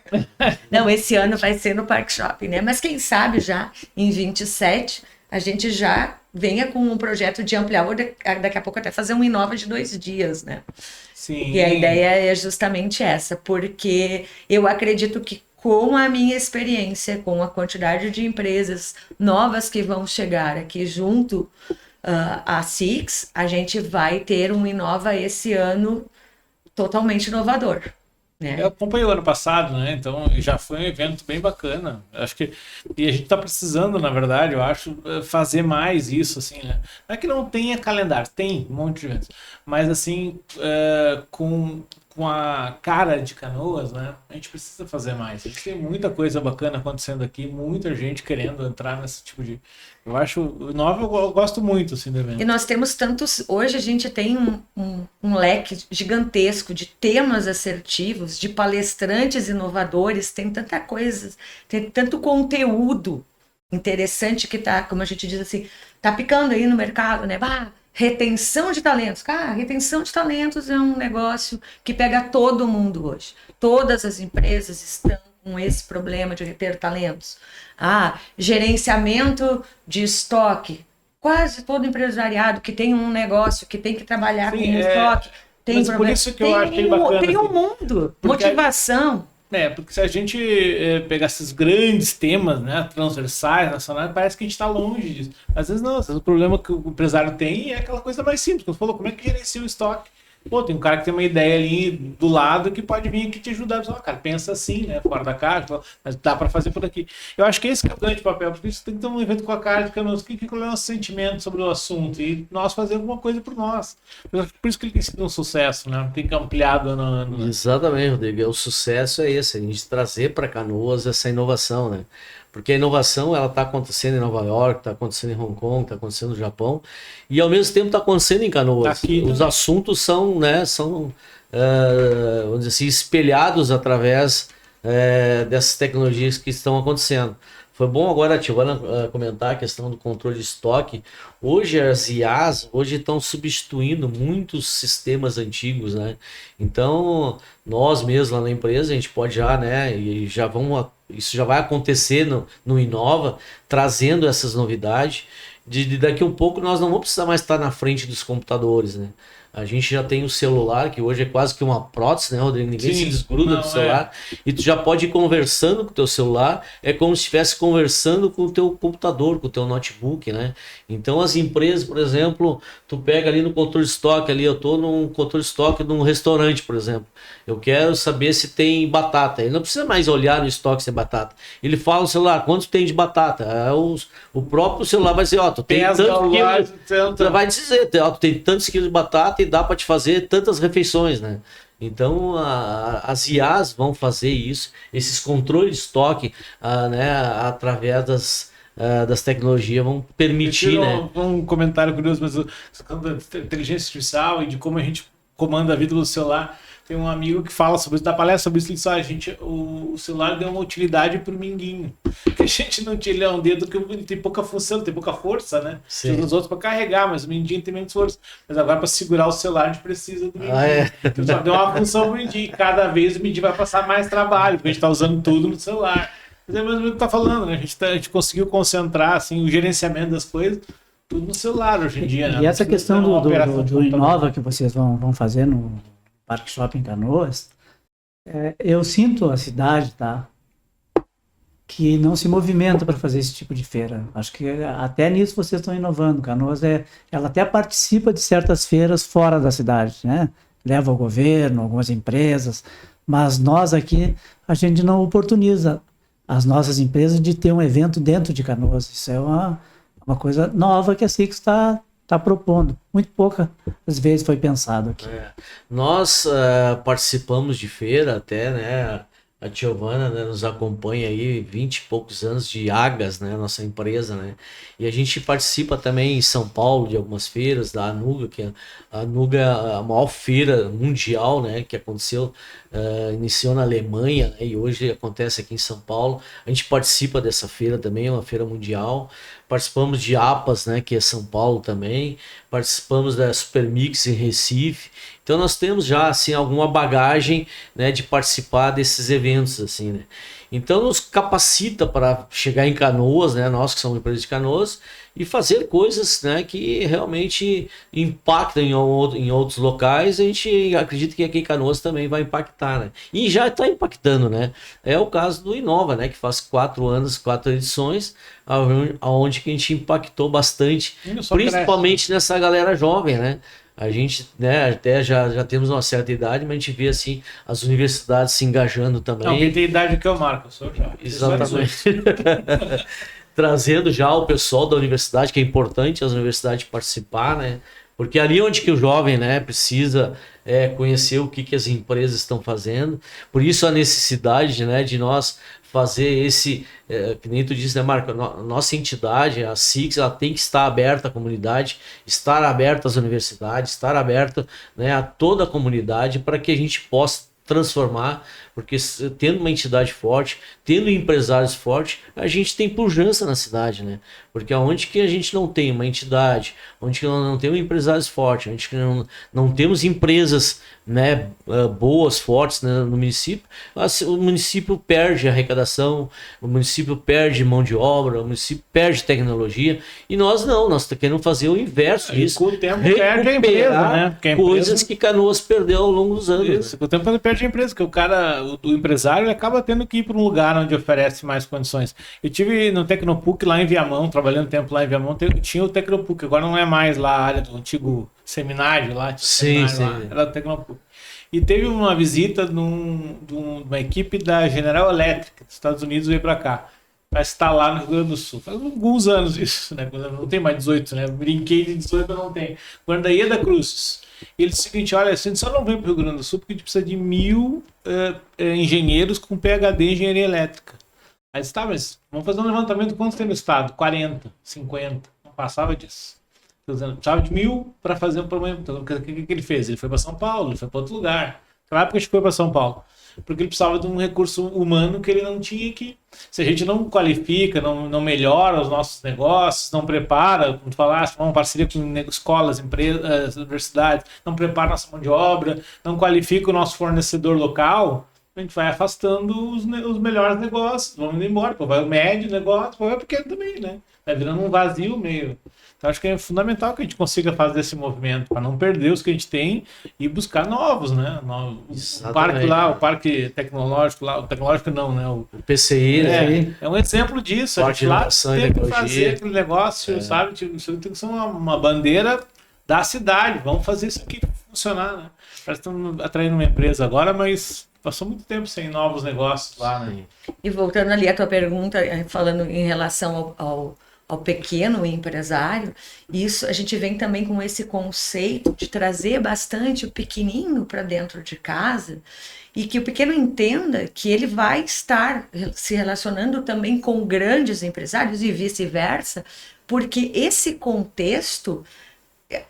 Não, esse ano vai ser no Park Shopping, né? Mas quem sabe já em 27 a gente já venha com um projeto de ampliar, ou daqui a pouco até fazer um Inova de 2 dias, né? Sim. E a ideia é justamente essa, porque eu acredito que com a minha experiência, com a quantidade de empresas novas que vão chegar aqui junto à Six, a gente vai ter um Inova esse ano totalmente inovador. Né? Eu acompanhei o ano passado, né? Então já foi um evento bem bacana. Acho que e a gente está precisando, na verdade, eu acho, fazer mais isso, assim, né? Não é que não tenha calendário, tem um monte de eventos, mas assim, com a cara de Canoas, né? A gente precisa fazer mais. A gente tem muita coisa bacana acontecendo aqui, muita gente querendo entrar nesse tipo de. Eu acho, eu gosto muito assim do evento. E nós temos tantos. Hoje a gente tem um leque gigantesco de temas assertivos, de palestrantes inovadores, tem tanta coisa, tem tanto conteúdo interessante que tá, como a gente diz assim, tá picando aí no mercado, né? Retenção de talentos. Cara, retenção de talentos é um negócio que pega todo mundo hoje. Todas as empresas estão com esse problema de reter talentos. Gerenciamento de estoque. Quase todo empresariado que tem um negócio, que tem que trabalhar com estoque, tem mas problema. Por isso que eu achei bacana. Tem um mundo. Motivação. Porque se a gente pegar esses grandes temas, né, transversais, nacionais, parece que a gente está longe disso. Às vezes não, às vezes o problema que o empresário tem é aquela coisa mais simples. Como você falou, como é que gerencia o estoque? Pô, tem um cara que tem uma ideia ali do lado que pode vir aqui te ajudar. Você fala, cara, pensa assim, né? Fora da caixa, mas dá para fazer por aqui. Eu acho que esse que é o grande papel, porque isso tem que ter um evento com a cara de Canoas, que é o nosso sentimento sobre o assunto e nós fazer alguma coisa por nós. Por isso que ele tem sido um sucesso, né? Tem que ampliado ano. Exatamente, Rodrigo. O sucesso é esse, a gente trazer para Canoas essa inovação, né? Porque a inovação ela está acontecendo em Nova York, está acontecendo em Hong Kong, está acontecendo no Japão e ao mesmo tempo está acontecendo em Canoas. Os assuntos são, né, vamos dizer assim, espelhados através dessas tecnologias que estão acontecendo. Foi bom agora a Tiovana comentar a questão do controle de estoque. Hoje as IAs estão substituindo muitos sistemas antigos, né? Então, nós mesmos lá na empresa, a gente pode já, né? E isso já vai acontecer no Inova, trazendo essas novidades. Daqui a um pouco nós não vamos precisar mais estar na frente dos computadores, né? A gente já tem o celular, que hoje é quase que uma prótese, né, Rodrigo? Ninguém se desgruda do celular. E tu já pode ir conversando com o teu celular, é como se estivesse conversando com o teu computador, com o teu notebook, né? Então as empresas, por exemplo, tu pega ali no controle de estoque, ali eu estou num controle de estoque de um restaurante, por exemplo. Eu quero saber se tem batata. Ele não precisa mais olhar no estoque se tem batata. Ele fala no celular, quanto tem de batata? O próprio celular vai dizer, tu tem tantos quilos. Vai dizer, tu tem tantos quilos de batata e dá para te fazer tantas refeições, né? Então as IAs vão fazer isso, esses controles de estoque, né, através das tecnologias vão permitir, né? Um comentário curioso, mas da inteligência artificial e de como a gente comanda a vida do celular. Tem um amigo que fala sobre isso, da palestra sobre isso, ele disse, o celular deu uma utilidade pro minguinho. Que a gente não tinha, ele é um dedo que ele tem pouca função, tem pouca força, né? Sim. Os outros para carregar, mas o mindinho tem menos força. Mas agora para segurar o celular a gente precisa do mindinho. Então só deu uma função pro mindinho. Cada vez o mindinho vai passar mais trabalho, porque a gente tá usando tudo no celular. Mas é mesmo o que tá falando, né? A gente conseguiu concentrar assim, o gerenciamento das coisas tudo no celular hoje em dia, né? E essa questão do Inova que vocês vão fazer no Parque Shopping Canoas, eu sinto a cidade, tá? Que não se movimenta para fazer esse tipo de feira. Acho que até nisso vocês estão inovando. Canoas ela até participa de certas feiras fora da cidade, né? Leva ao governo, algumas empresas, mas nós aqui, a gente não oportuniza as nossas empresas de ter um evento dentro de Canoas. Isso é uma coisa nova que a Six está propondo. Muito pouca às vezes foi pensado aqui. Nós participamos de feira até, né? A Tiovana, né, nos acompanha aí 20 e poucos anos de Agas, né, nossa empresa, né? E a gente participa também em São Paulo de algumas feiras da Anuga, que a Anuga é a maior feira mundial, né, que aconteceu, iniciou na Alemanha, né, e hoje acontece aqui em São Paulo. A gente participa dessa feira também, é uma feira mundial. Participamos de APAS, né, que é São Paulo também. Participamos da Supermix em Recife. Então nós temos já assim alguma bagagem, né, de participar desses eventos eventos, assim, né? Então nos capacita para chegar em Canoas, né? Nós que somos empresas de Canoas, e fazer coisas, né, que realmente impactam em outros locais. A gente acredita que aqui em Canoas também vai impactar, né? E já está impactando, né? É o caso do Inova, né? Que faz 4 anos, 4 edições, onde que a gente impactou bastante, principalmente nessa galera jovem, né? A gente, né, até já temos uma certa idade, mas a gente vê assim as universidades se engajando também. Não, quem tem idade que eu marco, eu sou já. Exatamente. Trazendo já o pessoal da universidade, que é importante as universidades participar, né? Porque ali onde que o jovem, né, precisa conhecer o que as empresas estão fazendo. Por isso a necessidade, né, de nós fazer esse, que nem tu disse, né, Marco? Nossa entidade, a SICS, ela tem que estar aberta à comunidade, estar aberta às universidades, estar aberta, né, a toda a comunidade, para que a gente possa transformar, porque tendo uma entidade forte, tendo empresários fortes, a gente tem pujança na cidade, né? Porque onde que a gente não tem uma entidade, onde que não temos empresários fortes, onde que não temos empresas, né, boas, fortes, né, no município, o município perde arrecadação, o município perde mão de obra, o município perde tecnologia, e nós não, nós queremos fazer o inverso disso. Com o tempo perde a empresa, né? Porque a empresa... coisas que Canoas perdeu ao longo dos anos. Isso, com o tempo ele perde a empresa, que o empresário ele acaba tendo que ir para um lugar onde oferece mais condições. Eu tive no Tecnopuc lá em Viamão, trabalhando tempo lá em Viamão, tinha o Tecnopuc, agora não é mais lá a área do antigo seminário lá, sim. Lá, era o Tecnopuc. E teve uma visita de uma equipe da General Electric dos Estados Unidos, veio para cá, para estar lá no Rio Grande do Sul. Faz alguns anos isso, né? Não tem mais 18, né? Brinquei de 18, eu não tenho. Quando daí é da Cruzes. E ele disse o seguinte: olha, a gente só não vem para o Rio Grande do Sul porque a gente precisa de 1.000 engenheiros com PhD em engenharia elétrica. Aí disse, tá, mas vamos fazer um levantamento, quantos tem no estado? 40, 50, não passava disso. Precisava de 1.000 para fazer um problema. Então, o que ele fez? Ele foi para São Paulo, ele foi para outro lugar. Naquela época a gente foi para São Paulo, porque ele precisava de um recurso humano que ele não tinha aqui. Se a gente não qualifica, não melhora os nossos negócios, não prepara, como tu falaste, uma parceria com escolas, empresas, universidades, não prepara nossa mão de obra, não qualifica o nosso fornecedor local, a gente vai afastando os melhores negócios, vamos indo embora, pô, vai o médio negócio, vai o pequeno também, né? Vai virando um vazio meio... Então acho que é fundamental que a gente consiga fazer esse movimento para não perder os que a gente tem e buscar novos, né? O parque lá, o parque tecnológico lá, o tecnológico não, né? O PCI, né? É um exemplo disso. A gente lá tem que fazer aquele negócio, sabe? Isso tem que ser uma bandeira da cidade. Vamos fazer isso aqui funcionar, né? Parece que estamos atraindo uma empresa agora, mas passou muito tempo sem novos negócios lá, né? E voltando ali à tua pergunta, falando em relação ao pequeno empresário, isso a gente vem também com esse conceito de trazer bastante o pequenininho para dentro de casa e que o pequeno entenda que ele vai estar se relacionando também com grandes empresários e vice-versa, porque esse contexto,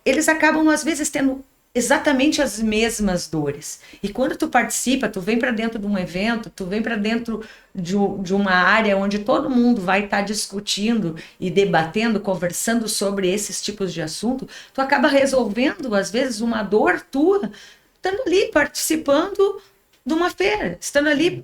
eles acabam às vezes tendo exatamente as mesmas dores. E quando tu participa, tu vem para dentro de um evento, tu vem para dentro de uma área onde todo mundo vai estar discutindo e debatendo, conversando sobre esses tipos de assunto, tu acaba resolvendo, às vezes, uma dor tua, estando ali participando de uma feira, estando ali,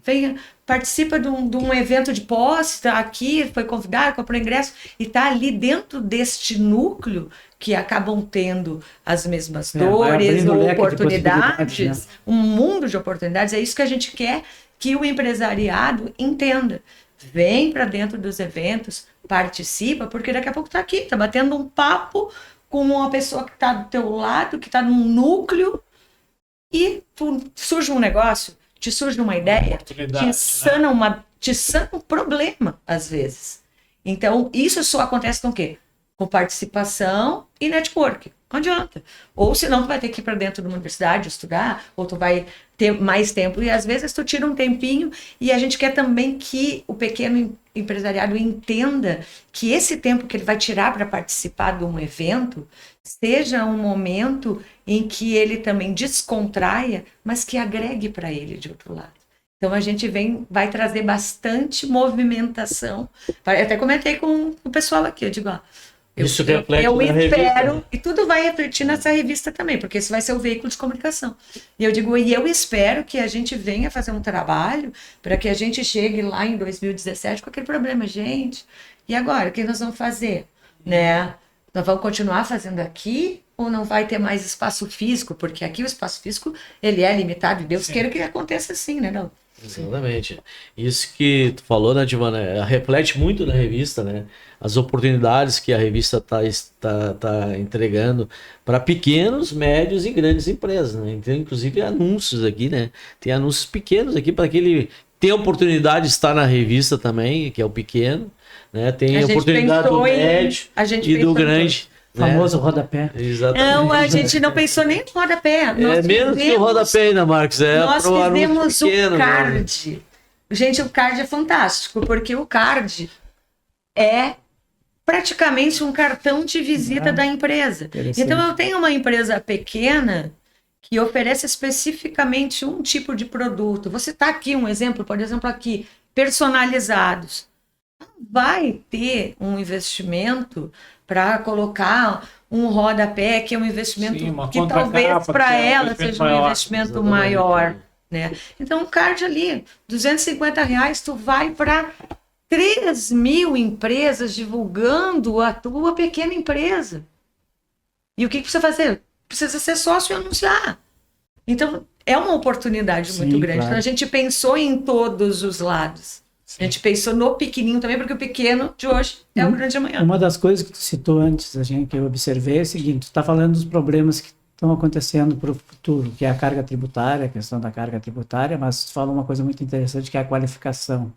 participa de um evento de posse, está aqui, foi convidado, comprou ingresso, e está ali dentro deste núcleo que acabam tendo as mesmas dores, oportunidades, um mundo de oportunidades. É isso que a gente quer que o empresariado entenda. Vem para dentro dos eventos, participa, porque daqui a pouco está aqui, está batendo um papo com uma pessoa que está do teu lado, que está num núcleo, e surge um negócio, te surge uma ideia, te sana um problema, às vezes. Então, isso só acontece com o quê? Com participação e network. Não adianta. Ou senão tu vai ter que ir para dentro de uma universidade estudar, ou tu vai ter mais tempo. E às vezes tu tira um tempinho, e a gente quer também que o pequeno empresariado entenda que esse tempo que ele vai tirar para participar de um evento seja um momento em que ele também descontraia, mas que agregue para ele de outro lado. Então a gente vai trazer bastante movimentação. Eu até comentei com o pessoal aqui, eu digo, ó, Isso reflete eu na espero, revista. e tudo vai refletir nessa revista também, porque esse vai ser o veículo de comunicação. E eu digo, e eu espero que a gente venha fazer um trabalho para que a gente chegue lá em 2017 com aquele problema, gente. E agora, o que nós vamos fazer? Né? Nós vamos continuar fazendo aqui ou não vai ter mais espaço físico? Porque aqui o espaço físico, ele é limitado, e Deus queira que aconteça assim, né? Não? Exatamente. Isso que tu falou, né, Divana, reflete muito na revista, né? As oportunidades que a revista está entregando para pequenos, médios e grandes empresas, né? Então, inclusive anúncios aqui, né? Tem anúncios pequenos aqui para que ele tenha oportunidade de estar na revista também, que é o pequeno, né? Tem a oportunidade do médio e do grande. Famoso rodapé. Exatamente. Não, a gente não pensou nem no rodapé. É menos que o rodapé ainda, Marcos. Nós fizemos pequeno, o card. Né? Gente, o card é fantástico, porque o card é praticamente um cartão de visita da empresa. Então, eu tenho uma empresa pequena que oferece especificamente um tipo de produto. Você está aqui, um exemplo, por exemplo, aqui, personalizados. Vai ter um investimento para colocar um rodapé, que é um investimento que talvez para ela seja um investimento maior. Né? Então, um card ali, R$250, tu vai para 3.000 empresas divulgando a tua pequena empresa. E o que precisa fazer? Precisa ser sócio e anunciar. Então, é uma oportunidade muito grande. Claro. Então, a gente pensou em todos os lados. Sim. A gente pensou no pequenininho também, porque o pequeno de hoje é o grande amanhã. Uma das coisas que tu citou antes, que eu observei, é o seguinte: tu está falando dos problemas que estão acontecendo para o futuro, que é a carga tributária, a questão da carga tributária, mas tu fala uma coisa muito interessante, que é a qualificação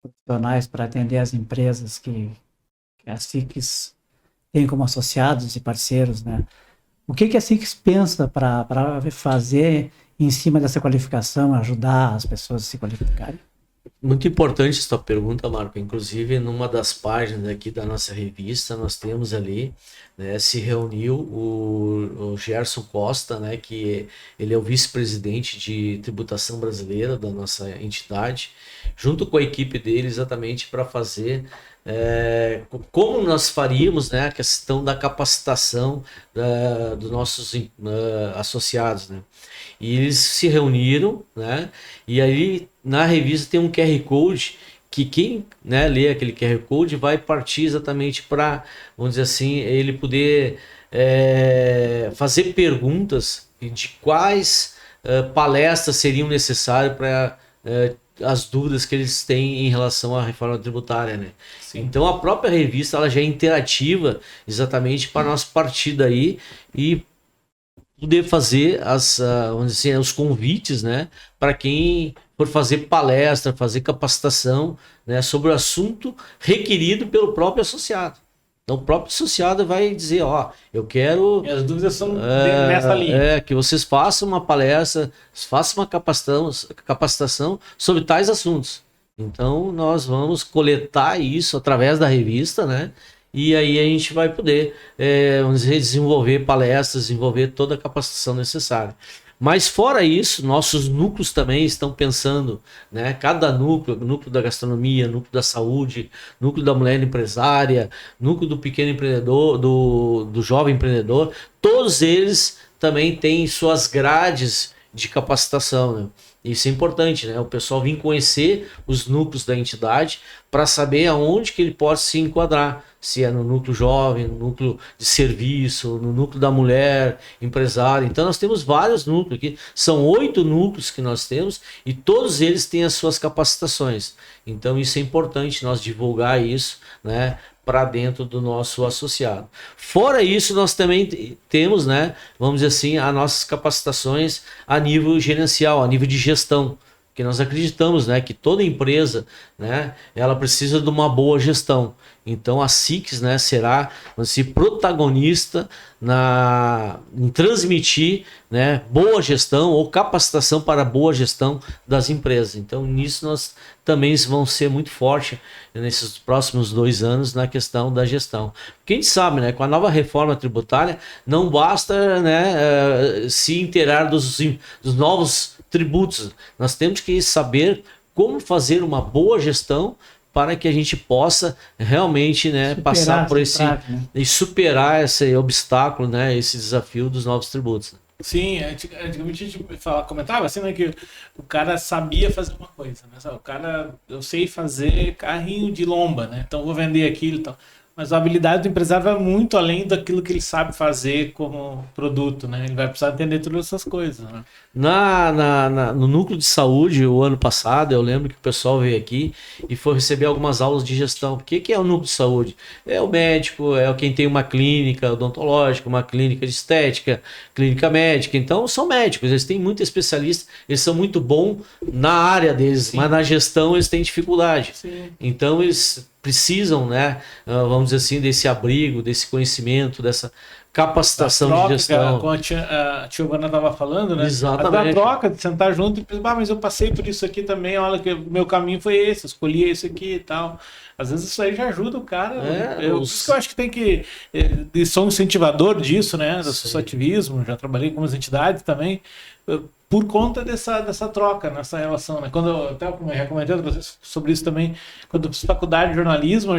profissionais para atender as empresas que a SICS tem como associados e parceiros, né? O que a SICS pensa para fazer em cima dessa qualificação, ajudar as pessoas a se qualificarem? Muito importante essa pergunta, Marco. Inclusive, numa das páginas aqui da nossa revista, nós temos ali, né, se reuniu o Gerson Costa, né, que ele é o vice-presidente de tributação brasileira da nossa entidade, junto com a equipe dele, exatamente para fazer como nós faríamos, né, a questão da capacitação dos nossos associados, né? E eles se reuniram, né? E aí na revista tem um QR Code que quem, né, lê aquele QR Code vai partir exatamente para, vamos dizer assim, ele poder fazer perguntas de quais palestras seriam necessárias para as dúvidas que eles têm em relação à reforma tributária, né? Sim. Então a própria revista ela já é interativa exatamente para nós partir daí e poder fazer vamos dizer assim, os convites, né, para quem for fazer palestra, fazer capacitação, né, sobre o assunto requerido pelo próprio associado. Então o próprio associado vai dizer, ó, eu quero... E as dúvidas são nessa linha. Que vocês façam uma palestra, façam uma capacitação sobre tais assuntos. Então nós vamos coletar isso através da revista, né? E aí a gente vai poder, vamos dizer, desenvolver palestras, desenvolver toda a capacitação necessária. Mas fora isso, nossos núcleos também estão pensando, né? Cada núcleo, núcleo da gastronomia, núcleo da saúde, núcleo da mulher empresária, núcleo do pequeno empreendedor, do jovem empreendedor, todos eles também têm suas grades de capacitação, né? Isso é importante, né? O pessoal vir conhecer os núcleos da entidade para saber aonde que ele pode se enquadrar. Se é no núcleo jovem, no núcleo de serviço, no núcleo da mulher empresária. Então nós temos vários núcleos aqui. São 8 núcleos que nós temos e todos eles têm as suas capacitações. Então isso é importante nós divulgar isso, né, para dentro do nosso associado. Fora isso, nós também temos, né, vamos dizer assim, as nossas capacitações a nível gerencial, a nível de gestão, que nós acreditamos, né, que toda empresa, né, ela precisa de uma boa gestão. Então a SICS, né, será, vamos dizer, protagonista em transmitir, né, boa gestão ou capacitação para boa gestão das empresas. Então nisso nós também vamos ser muito fortes nesses próximos 2 anos na questão da gestão. Porque a gente sabe, né, com a nova reforma tributária não basta, né, se inteirar dos novos tributos. Nós temos que saber como fazer uma boa gestão para que a gente possa realmente, né, passar por esse e superar esse obstáculo, né, esse desafio dos novos tributos. Sim, antigamente a gente comentava assim, né, que o cara sabia fazer uma coisa, né? O cara, eu sei fazer carrinho de lomba, né? Então vou vender aquilo e tal. Mas a habilidade do empresário vai muito além daquilo que ele sabe fazer como produto, né? Ele vai precisar entender todas essas coisas, né? No núcleo de saúde, o ano passado, eu lembro que o pessoal veio aqui e foi receber algumas aulas de gestão. O que é o núcleo de saúde? É o médico, é quem tem uma clínica odontológica, uma clínica de estética, clínica médica. Então, são médicos, eles têm muito especialista, eles são muito bons na área deles, sim, mas na gestão eles têm dificuldade. Sim. Então, eles precisam, né, vamos dizer assim, desse abrigo, desse conhecimento, dessa capacitação de gestão. Como a tia Giovana estava falando, né? Exatamente. A troca, de sentar junto e pensar, mas eu passei por isso aqui também, olha que o meu caminho foi esse, eu escolhi esse aqui e tal. Às vezes isso aí já ajuda o cara. Por isso que eu acho que tem que... sou um incentivador disso, né? Do associativismo, já trabalhei com umas entidades também, por conta dessa troca, nessa relação, né? Quando eu até recomendei para vocês sobre isso também, quando eu fiz faculdade de jornalismo,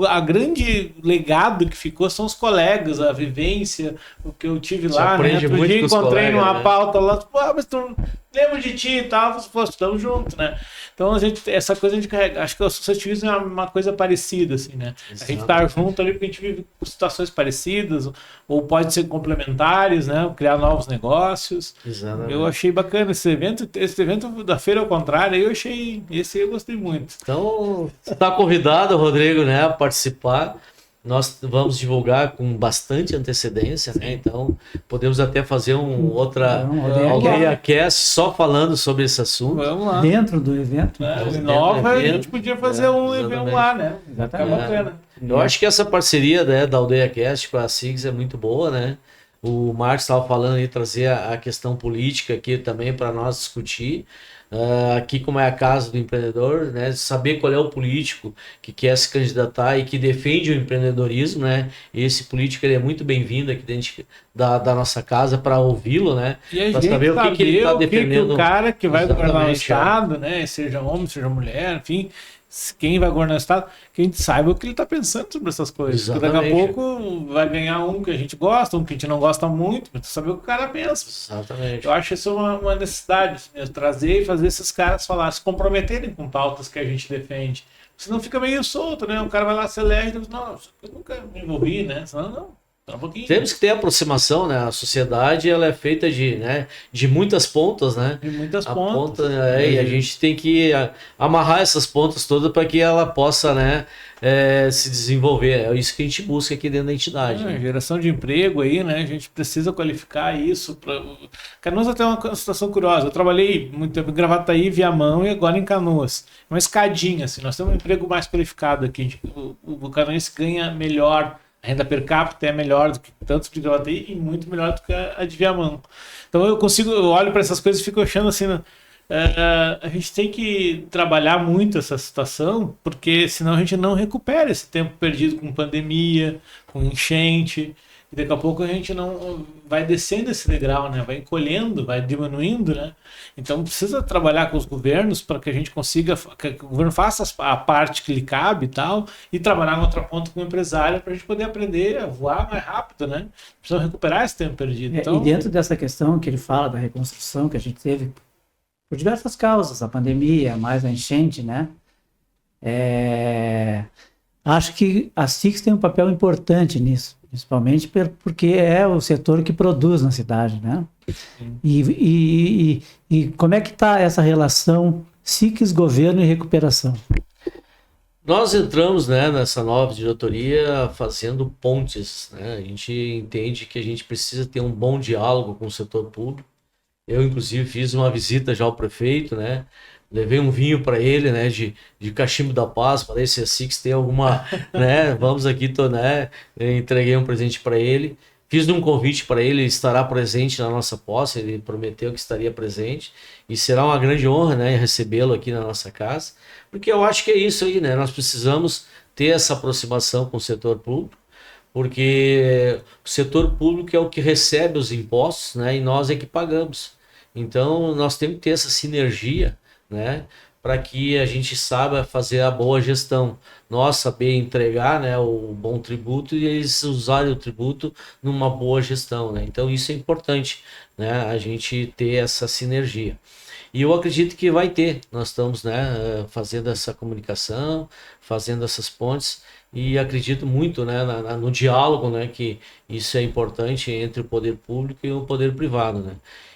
a grande legado que ficou são os colegas, a vivência, o que eu tive lá, né? Outro dia encontrei numa pauta lá, mas tu lembra de ti e tal, estamos juntos, né? Então essa coisa a gente carrega, acho que o associativismo é uma coisa parecida, assim, né? Exato. A gente tá junto ali porque a gente vive situações parecidas, ou pode ser complementares, né? Criar novos negócios. Exatamente. Eu achei bacana esse evento da feira ao contrário, esse eu gostei muito. Então, você está convidado, Rodrigo, né, a participar. Nós vamos divulgar com bastante antecedência, né? Então podemos até fazer outra AldeaCast só falando sobre esse assunto. Vamos lá. Dentro do evento. Nova, a gente podia fazer um evento lá, né? Exatamente. É bacana. Eu acho que essa parceria, né, da AldeaCast com a SIGS é muito boa, né? O Marcos estava falando aí, trazer a questão política aqui também para nós discutir. Aqui, como é a casa do empreendedor, né, saber qual é o político que quer se candidatar e que defende o empreendedorismo, né? Esse político ele é muito bem-vindo aqui dentro da nossa casa para ouvi-lo, né? Para saber o que ele está defendendo. O cara que vai governar o Estado, né? Seja homem, seja mulher, enfim, quem vai governar o Estado, que a gente saiba o que ele está pensando sobre essas coisas. Porque daqui a pouco vai ganhar um que a gente gosta, um que a gente não gosta muito, mas saber o que o cara pensa. Exatamente. Eu acho isso uma necessidade, assim, trazer e fazer esses caras falar, se comprometerem com pautas que a gente defende. Senão fica meio solto, né? O cara vai lá, se elege e diz, não, eu nunca me envolvi, né? Senão, não. Temos que ter aproximação, né? A sociedade ela é feita de muitas pontas, né? De muitas pontas. E a gente tem que amarrar essas pontas todas para que ela possa, né, se desenvolver. É isso que a gente busca aqui dentro da entidade. Né? Geração de emprego aí, né? A gente precisa qualificar isso. Canoas até uma situação curiosa. Eu trabalhei muito tempo em Gravataí, Viamão e agora em Canoas. Uma escadinha, assim. Nós temos um emprego mais qualificado aqui. O canoense ganha melhor. A renda per capita é melhor do que tanto de Gravataí e muito melhor do que a de Viamão. Então eu olho para essas coisas e fico achando assim, a gente tem que trabalhar muito essa situação, porque senão a gente não recupera esse tempo perdido com pandemia, com enchente, e daqui a pouco a gente não vai descendo esse degrau, né? Vai encolhendo, vai diminuindo, né? Então precisa trabalhar com os governos para que a gente consiga, que o governo faça a parte que lhe cabe e tal, e trabalhar na outra ponta com o empresário para a gente poder aprender a voar mais rápido, né? Precisa recuperar esse tempo perdido. Então, e dentro dessa questão que ele fala da reconstrução que a gente teve por diversas causas, a pandemia, mais a enchente, né? Acho que a SIGS tem um papel importante nisso, principalmente porque é o setor que produz na cidade, né? E como é que está essa relação SIGS, governo e recuperação? Nós entramos, né, nessa nova diretoria fazendo pontes, né? A gente entende que a gente precisa ter um bom diálogo com o setor público. Eu, inclusive, fiz uma visita já ao prefeito, né? Levei um vinho para ele, né, de Cachimbo da Paz, para ver se a SIGS tem alguma, né, vamos aqui, né, entreguei um presente para ele, fiz um convite para ele estará presente na nossa posse, ele prometeu que estaria presente, e será uma grande honra, né, recebê-lo aqui na nossa casa, porque eu acho que é isso aí, né, nós precisamos ter essa aproximação com o setor público, porque o setor público é o que recebe os impostos, né, e nós é que pagamos. Então, nós temos que ter essa sinergia, né, para que a gente saiba fazer a boa gestão. Nós saber entregar, né, o bom tributo e eles usarem o tributo numa boa gestão, né? Então isso é importante, né, a gente ter essa sinergia. E eu acredito que vai ter. Nós estamos, né, fazendo essa comunicação, fazendo essas pontes, e acredito muito, né, no diálogo, né, que isso é importante entre o poder público e o poder privado, né?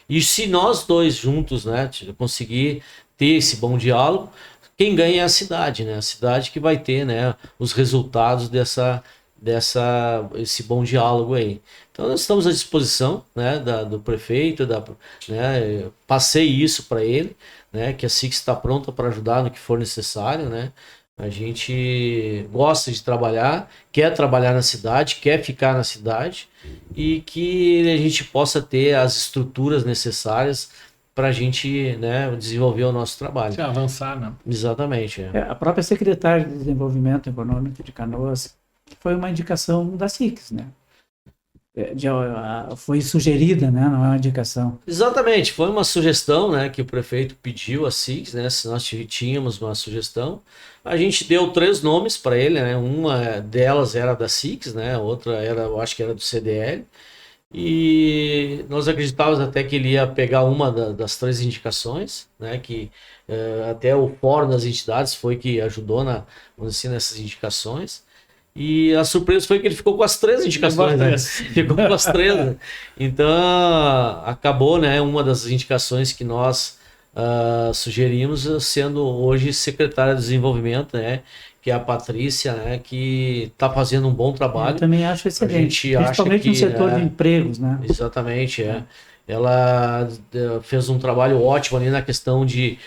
E se nós dois juntos, né, conseguir ter esse bom diálogo, quem ganha é a cidade, né? A cidade que vai ter, né, os resultados esse bom diálogo aí. Então nós estamos à disposição, né, do prefeito, né, passei isso para ele, né, que a SIC está pronta para ajudar no que for necessário, né? A gente gosta de trabalhar, quer trabalhar na cidade, quer ficar na cidade, e que a gente possa ter as estruturas necessárias para a gente, né, desenvolver o nosso trabalho. Se avançar, né? Exatamente. A própria secretária de Desenvolvimento Econômico de Canoas foi uma indicação da SICS, né? Foi sugerida, né? Não é uma indicação. Exatamente, foi uma sugestão, né, que o prefeito pediu à SICS, né, se nós tínhamos uma sugestão. A gente deu 3 nomes para ele, né, uma delas era da SICS, né, outra era, eu acho que era do CDL, e nós acreditávamos até que ele ia pegar uma das 3 indicações, né, que até o Fórum das Entidades foi que ajudou vamos dizer, nessas indicações. E a surpresa foi que ele ficou com as 3 indicações, né? Ficou com as 3. Né? Então, acabou, né, uma das indicações que nós sugerimos sendo hoje secretária de Desenvolvimento, né, que é a Patrícia, né, que está fazendo um bom trabalho. Eu também acho excelente, principalmente no setor de empregos, né? Exatamente, Ela fez um trabalho ótimo ali na questão de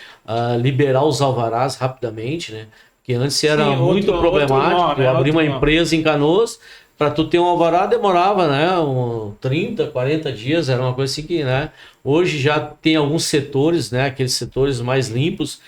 liberar os alvarás rapidamente, né? Que antes era muito problemático. Abrir uma empresa em Canoas, para tu ter um alvará demorava, né, 30, 40 dias, era uma coisa assim que, né, hoje já tem alguns setores, né, aqueles setores mais limpos,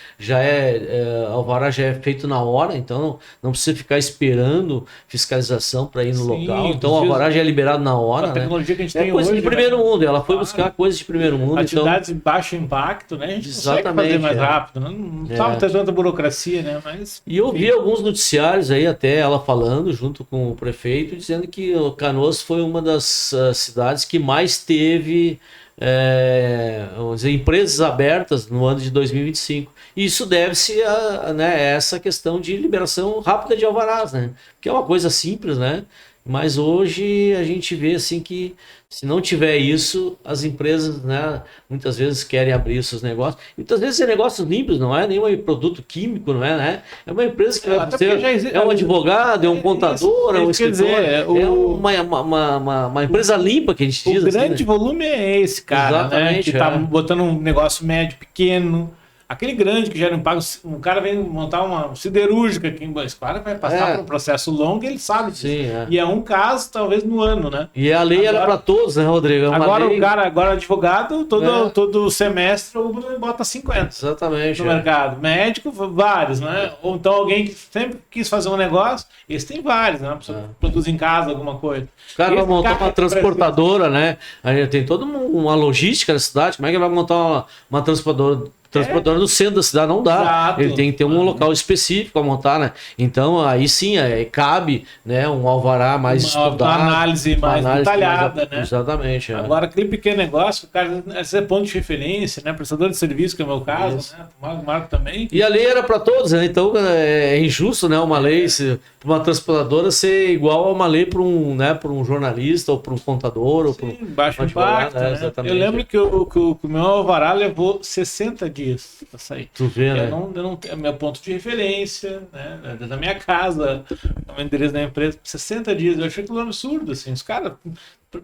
alvará já é feito na hora, então não precisa ficar esperando fiscalização para ir no local, então o alvará já é liberado na hora, a tecnologia, né, que a gente tem coisa hoje, de primeiro mundo, ela foi buscar coisas de primeiro mundo. Atividades de baixo impacto, né, a gente consegue fazer mais rápido, né? Não precisava ter tanta burocracia, né, mas... E eu vi alguns noticiários aí, até ela falando, junto com o prefeito, dizendo que o Canoas foi uma das cidades que mais teve vamos dizer, empresas abertas no ano de 2025. E isso deve-se a, né, essa questão de liberação rápida de alvarás, né? Que é uma coisa simples, né? Mas hoje a gente vê assim que se não tiver isso, as empresas, né, muitas vezes querem abrir seus negócios. Muitas vezes é negócios limpos, não é nenhum produto químico, não é, né? É uma empresa que vai fazer, é um advogado, é um contador, é um escritor, uma empresa limpa que a gente diz. O grande volume é esse, cara, né, que tá botando um negócio médio, pequeno. Aquele grande que gera um impacto, um cara vem montar uma siderúrgica aqui em Boa Esquadra, vai passar por um processo longo, ele sabe disso. Sim, E é um caso, talvez, no ano, né? E a lei era para todos, né, Rodrigo? Agora advogado, todo semestre, o bota 50. Exatamente. No mercado. Médico, vários, né? Ou então alguém que sempre quis fazer um negócio, esse tem vários, né? Produz em casa alguma coisa. O cara vai montar uma transportadora, né? Aí tem toda uma logística na cidade, como é que vai montar uma transportadora no centro da cidade? Não dá. Exato. Ele tem que ter um local específico para montar, né? Então aí sim, cabe, né, um alvará mais estudado, uma análise mais detalhada, né? Exatamente. Agora, aquele pequeno negócio, o cara é ponto de referência, né? Prestador de serviço, que é o meu caso, né? O Marco também. E a lei era para todos, né? Então é injusto, né, uma lei, para uma transportadora ser igual a uma lei para um jornalista ou para um contador ou para um baixo impacto, né? Eu lembro que o meu alvará levou 60 dias para sair. Tu vê, né? Eu não tenho meu ponto de referência, né? Da minha casa, o endereço da empresa, 60 dias. Eu achei aquilo um absurdo, assim. Os caras,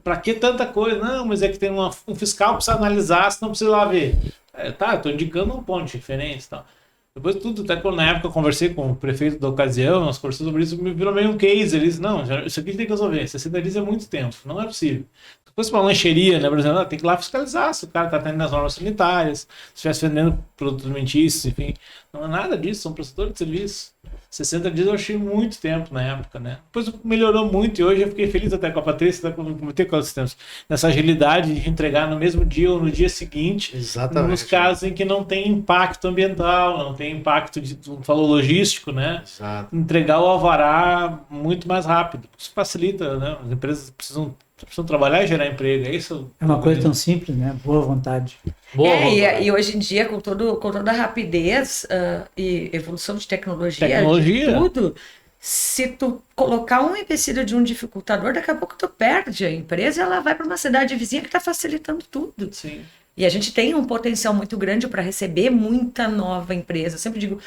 para que tanta coisa? Não, mas é que tem um fiscal que precisa analisar, senão precisa lá ver. Eu tô indicando um ponto de referência e tal. Depois tudo, até quando na época eu conversei com o prefeito da ocasião, nós conversamos sobre isso, me virou meio um case. Ele disse, não, isso aqui tem que resolver, 60 dias é muito tempo, não é possível. Depois uma lancheria, né, por exemplo, tem que ir lá fiscalizar se o cara está atendendo as normas sanitárias, se estivesse vendendo produtos alimentícios, enfim. Não é nada disso, são prestadores de serviço. 60 dias eu achei muito tempo na época, né? Depois melhorou muito e hoje eu fiquei feliz até com a Patrícia, até com o Comitê de Sistemas, nessa agilidade de entregar no mesmo dia ou no dia seguinte. Exatamente. Nos casos em que não tem impacto ambiental, não tem impacto, tu falou logístico, né? Exato. Entregar o alvará muito mais rápido. Isso facilita, né? As empresas precisam trabalhar e gerar emprego. É isso. É uma coisa tão simples, né? Boa vontade. Boa, E hoje em dia, com toda a rapidez e evolução de tecnologia, Tecnologia. de tudo, se tu colocar um empecilho de um dificultador, daqui a pouco tu perde a empresa e ela vai para uma cidade vizinha que está facilitando tudo. Sim. E a gente tem um potencial muito grande para receber muita nova empresa. Eu sempre digo,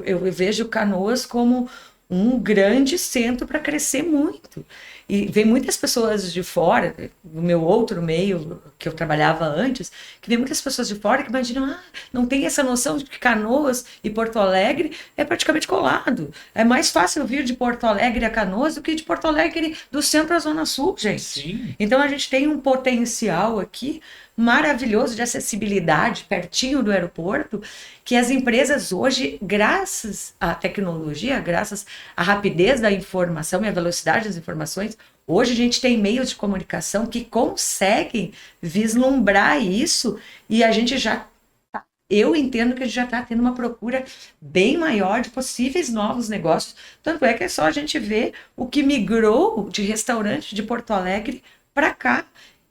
eu vejo Canoas como um grande centro para crescer muito. E vem muitas pessoas de fora, do meu outro meio que eu trabalhava antes, que vem muitas pessoas de fora que imaginam, não tem essa noção de que Canoas e Porto Alegre é praticamente colado. É mais fácil vir de Porto Alegre a Canoas do que de Porto Alegre do centro à Zona Sul, gente. Sim. Então a gente tem um potencial aqui maravilhoso de acessibilidade pertinho do aeroporto, que as empresas hoje, graças à tecnologia, graças à rapidez da informação e à velocidade das informações, hoje a gente tem meios de comunicação que conseguem vislumbrar isso e a gente já eu entendo que a gente já está tendo uma procura bem maior de possíveis novos negócios, tanto é que é só a gente ver o que migrou de restaurante de Porto Alegre para cá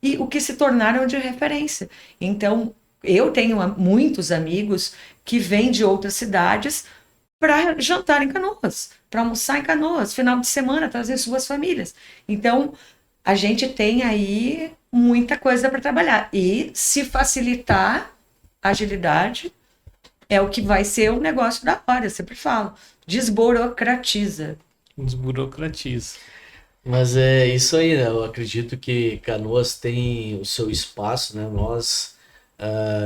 e o que se tornaram de referência. Então, eu tenho muitos amigos que vêm de outras cidades para jantar em Canoas, para almoçar em Canoas, final de semana, trazer suas famílias. Então, a gente tem aí muita coisa para trabalhar. E se facilitar a agilidade, é o que vai ser um negócio da hora, eu sempre falo. Desburocratiza. Desburocratiza. Mas é isso aí, né? Eu acredito que Canoas tem o seu espaço, né? Nós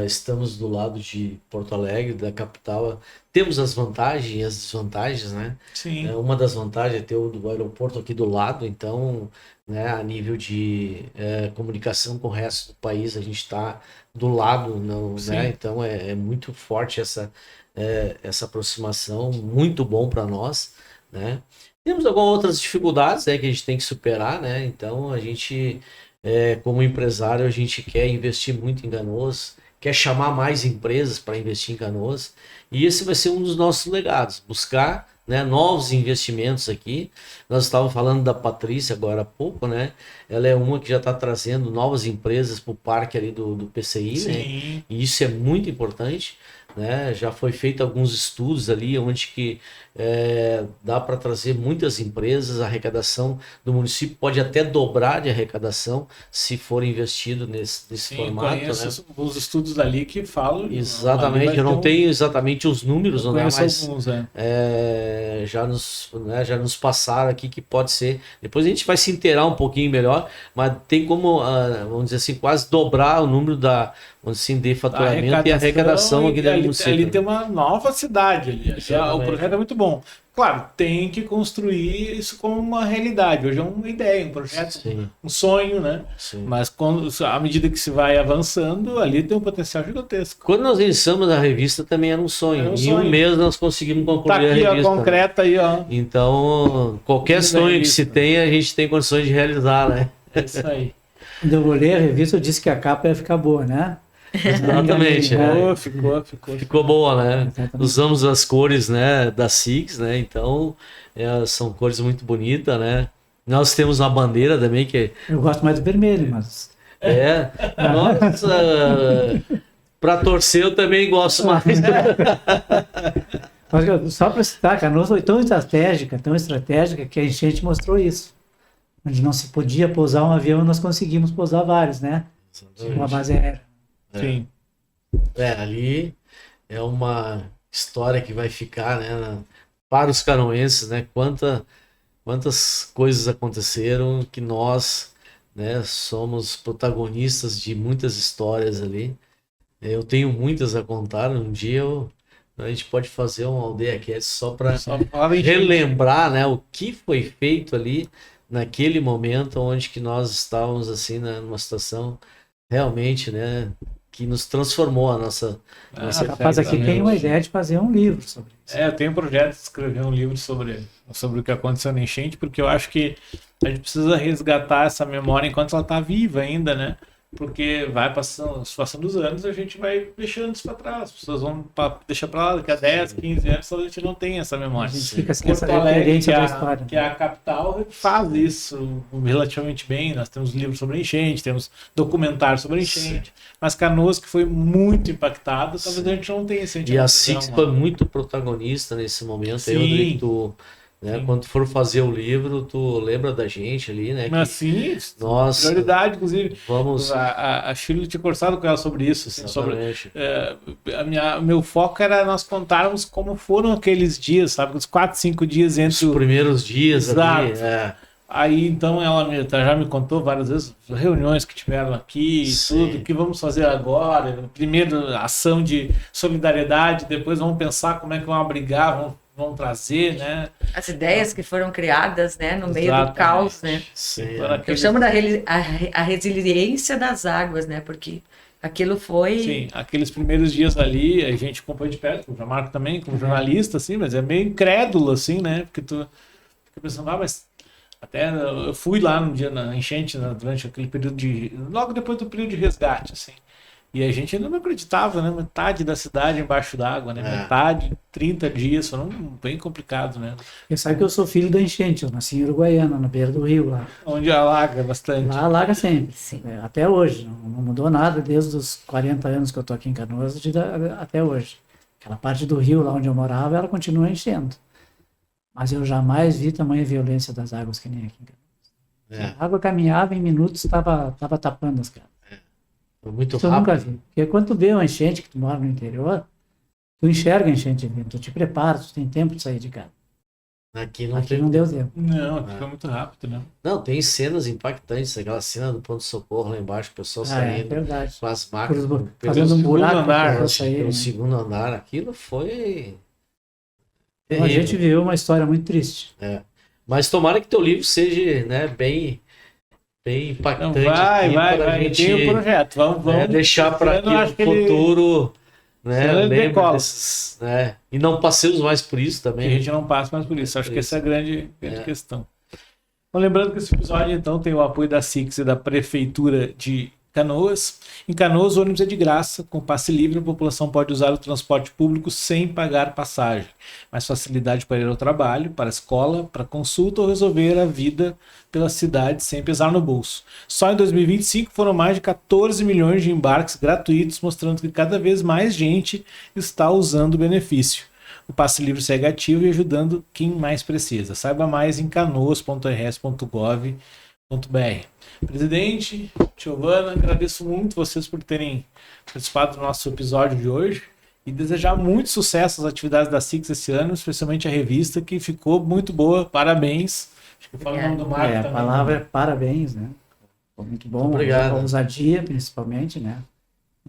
estamos do lado de Porto Alegre, da capital. Temos as vantagens e as desvantagens, né? Sim. Uma das vantagens é ter o aeroporto aqui do lado, então, né, a nível de comunicação com o resto do país, a gente está do lado, não, né? Então é muito forte essa aproximação, muito bom para nós, né? Temos algumas outras dificuldades, né, que a gente tem que superar, né? Então a gente, como empresário, a gente quer investir muito em Canoas, quer chamar mais empresas para investir em Canoas, e esse vai ser um dos nossos legados, buscar, né, novos investimentos aqui. Nós estávamos falando da Patrícia agora há pouco, né? Ela é uma que já está trazendo novas empresas para o parque ali do PCI, Sim. né? E isso é muito importante, né? Já foi feito alguns estudos ali onde que dá para trazer muitas empresas, a arrecadação do município pode até dobrar de arrecadação se for investido nesse Sim, formato, conheço né? os estudos ali que falam. Exatamente, eu não tenho exatamente os números, eu né? conheço Mas alguns, já nos passaram aqui que pode ser. Depois a gente vai se inteirar um pouquinho melhor, mas tem como, vamos dizer assim, quase dobrar o número vamos dizer assim, de faturamento e arrecadação aqui da município. Ali tem uma nova cidade ali. Já, o projeto é muito bom. Claro, tem que construir isso como uma realidade. Hoje é uma ideia, um projeto, Sim. um sonho, né? Sim. Mas à medida que se vai avançando, ali tem um potencial gigantesco. Quando nós iniciamos a revista também era um sonho. Era um Em sonho. um mês nós conseguimos concluir Tá aqui a a revista. concreta aí, ó. Então, qualquer Linda sonho que revista. se tenha, a gente tem condições de realizar, né? É isso aí. Quando eu olhei a revista, eu disse que a capa ia ficar boa, né? Exatamente. Ficou. Ficou boa, né? Exatamente. Usamos as cores, né, da SIX, né? Então, são cores muito bonitas, né? Nós temos uma bandeira também que Eu gosto mais do vermelho, mas nossa, para torcer eu também gosto mais. Mas só para citar, Canoas foi tão estratégica que a enchente mostrou isso. Onde não se podia pousar um avião, nós conseguimos pousar vários, né? Uma base aérea. Sim. Ali é uma história que vai ficar, né, para os canoenses, né? Quantas coisas aconteceram que nós, né, somos protagonistas de muitas histórias ali. Eu tenho muitas a contar. Um dia a gente pode fazer uma aldeia cast só para relembrar, né, o que foi feito ali naquele momento onde que nós estávamos assim, né, numa situação realmente, né, que nos transformou a nossa O rapaz aqui tem uma ideia de fazer um livro sobre isso. Eu tenho um projeto de escrever um livro sobre o que aconteceu na enchente, porque eu acho que a gente precisa resgatar essa memória enquanto ela está viva ainda, né? Porque vai passando os anos, a gente vai deixando isso para trás. As pessoas vão deixar para lá, daqui a 10, 15 anos, a gente não tem essa memória. A gente fica sem essa Porto Alegre, referência da história. que é a capital, faz isso relativamente bem. Nós temos livros sobre enchente, temos documentários sobre enchente. Mas Canoas, que foi muito impactado, talvez a gente não tenha esse E a Six foi muito protagonista nesse momento. Sim. Aí, Rodrigo, né, quando tu for fazer o livro, tu lembra da gente ali, né? Mas sim, nossa, prioridade, inclusive. Vamos... A Shirley tinha conversado com ela sobre isso. Assim, sobre, meu foco era nós contarmos como foram aqueles dias, sabe? Os 4, 5 dias entre os primeiros dias. Exato. Ali, Aí então ela já me contou várias vezes reuniões que tiveram aqui, tudo, o que vamos fazer agora. Primeiro ação de solidariedade, depois vamos pensar como é que vão abrigar, vão trazer, né? As ideias que foram criadas, né, no meio do caos, né? Sim, Eu chamo a resiliência das águas, né? Porque aquilo foi... Sim, aqueles primeiros dias ali, a gente acompanhou de perto, o Marco também, como jornalista, assim, mas é meio incrédulo, assim, né? Porque tu fica pensando, mas até eu fui lá no dia na enchente, durante aquele período logo depois do período de resgate, assim. E a gente ainda não acreditava, né? Metade da cidade embaixo d'água, né? Metade, 30 dias, foram bem complicado, né? Eu sabe que eu sou filho da enchente, eu nasci em Uruguaiana, na beira do rio lá. Onde alaga bastante. Lá alaga sempre, Sim. Até hoje, não mudou nada desde os 40 anos que eu tô aqui em Canoas até hoje. Aquela parte do rio lá onde eu morava, ela continua enchendo. Mas eu jamais vi tamanha violência das águas que nem aqui em Canoas. A água caminhava em minutos, estava tapando as casas. Muito Isso rápido. eu nunca vi. Porque quando tu vê uma enchente, que tu mora no interior, tu enxerga a enchente vindo, tu te prepara, tu tem tempo de sair de casa. Aqui não deu tempo. Não, aqui foi muito rápido, né? Não, tem cenas impactantes, aquela cena do ponto-socorro lá embaixo, o pessoal É saindo verdade. com as máquinas, Fazendo um buraco andar, para sair. pelo Né? segundo andar, aquilo foi... Então, a gente viu uma história muito triste. Mas tomara que teu livro seja, né, bem impactante. Vai. Gente, tem um projeto. Vamos deixar para que no futuro, né, lembre desses, né, e não passemos mais por isso também. Que a gente não passa mais por isso. Acho que essa é a grande questão. Bom, lembrando que esse episódio, então, tem o apoio da Six e da Prefeitura de Canoas. Em Canoas, o ônibus é de graça, com passe livre, a população pode usar o transporte público sem pagar passagem. Mais facilidade para ir ao trabalho, para a escola, para consulta ou resolver a vida pela cidade sem pesar no bolso. Só em 2025 foram mais de 14 milhões de embarques gratuitos, mostrando que cada vez mais gente está usando o benefício. O passe livre segue ativo e ajudando quem mais precisa. Saiba mais em canoas.rs.gov.br. Presidente, Giovana, agradeço muito vocês por terem participado do nosso episódio de hoje e desejar muito sucesso às atividades da Six esse ano, especialmente a revista, que ficou muito boa. Parabéns. Acho que fala o nome do Marco também. A palavra é parabéns, né? Foi muito bom. Obrigado. A ousadia, principalmente, né?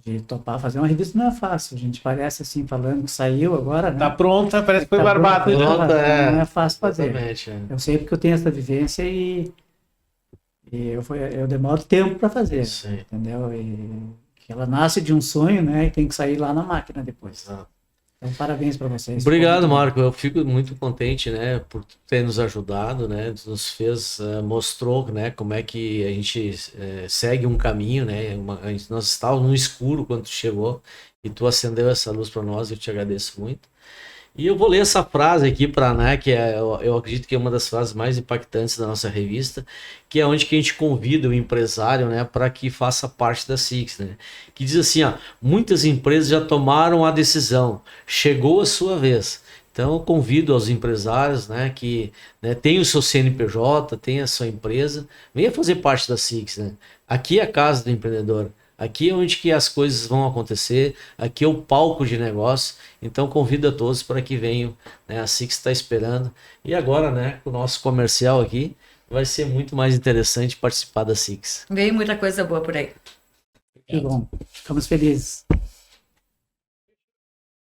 De topar fazer uma revista não é fácil. A gente parece assim, falando que saiu agora, né? Tá pronta, parece que foi barbada. Pronta, não é fácil fazer. Exatamente, Eu sei porque eu tenho essa vivência e eu demoro tempo para fazer, entendeu? E que ela nasce de um sonho, né? E tem que sair lá na máquina depois. Então, parabéns para vocês. Obrigado, Marco. Eu fico muito contente, né, por ter nos ajudado, né? Nos fez, mostrou, né, como é que a gente segue um caminho, né? Nós estávamos no escuro quando tu chegou e tu acendeu essa luz para nós. Eu te agradeço muito. E eu vou ler essa frase aqui para, né, que eu acredito que é uma das frases mais impactantes da nossa revista, que é onde que a gente convida o empresário, né, para que faça parte da Six, né? Que diz assim, ó: muitas empresas já tomaram a decisão, chegou a sua vez. Então eu convido aos empresários, né, que, né, tem o seu CNPJ, tem a sua empresa, venha fazer parte da Six, né? Aqui é a casa do empreendedor. Aqui é onde que as coisas vão acontecer, aqui é o palco de negócio, então convido a todos para que venham, né? A Six está esperando. E agora, né, o nosso comercial aqui, vai ser muito mais interessante participar da Six. Veio muita coisa boa por aí. Que bom, ficamos felizes.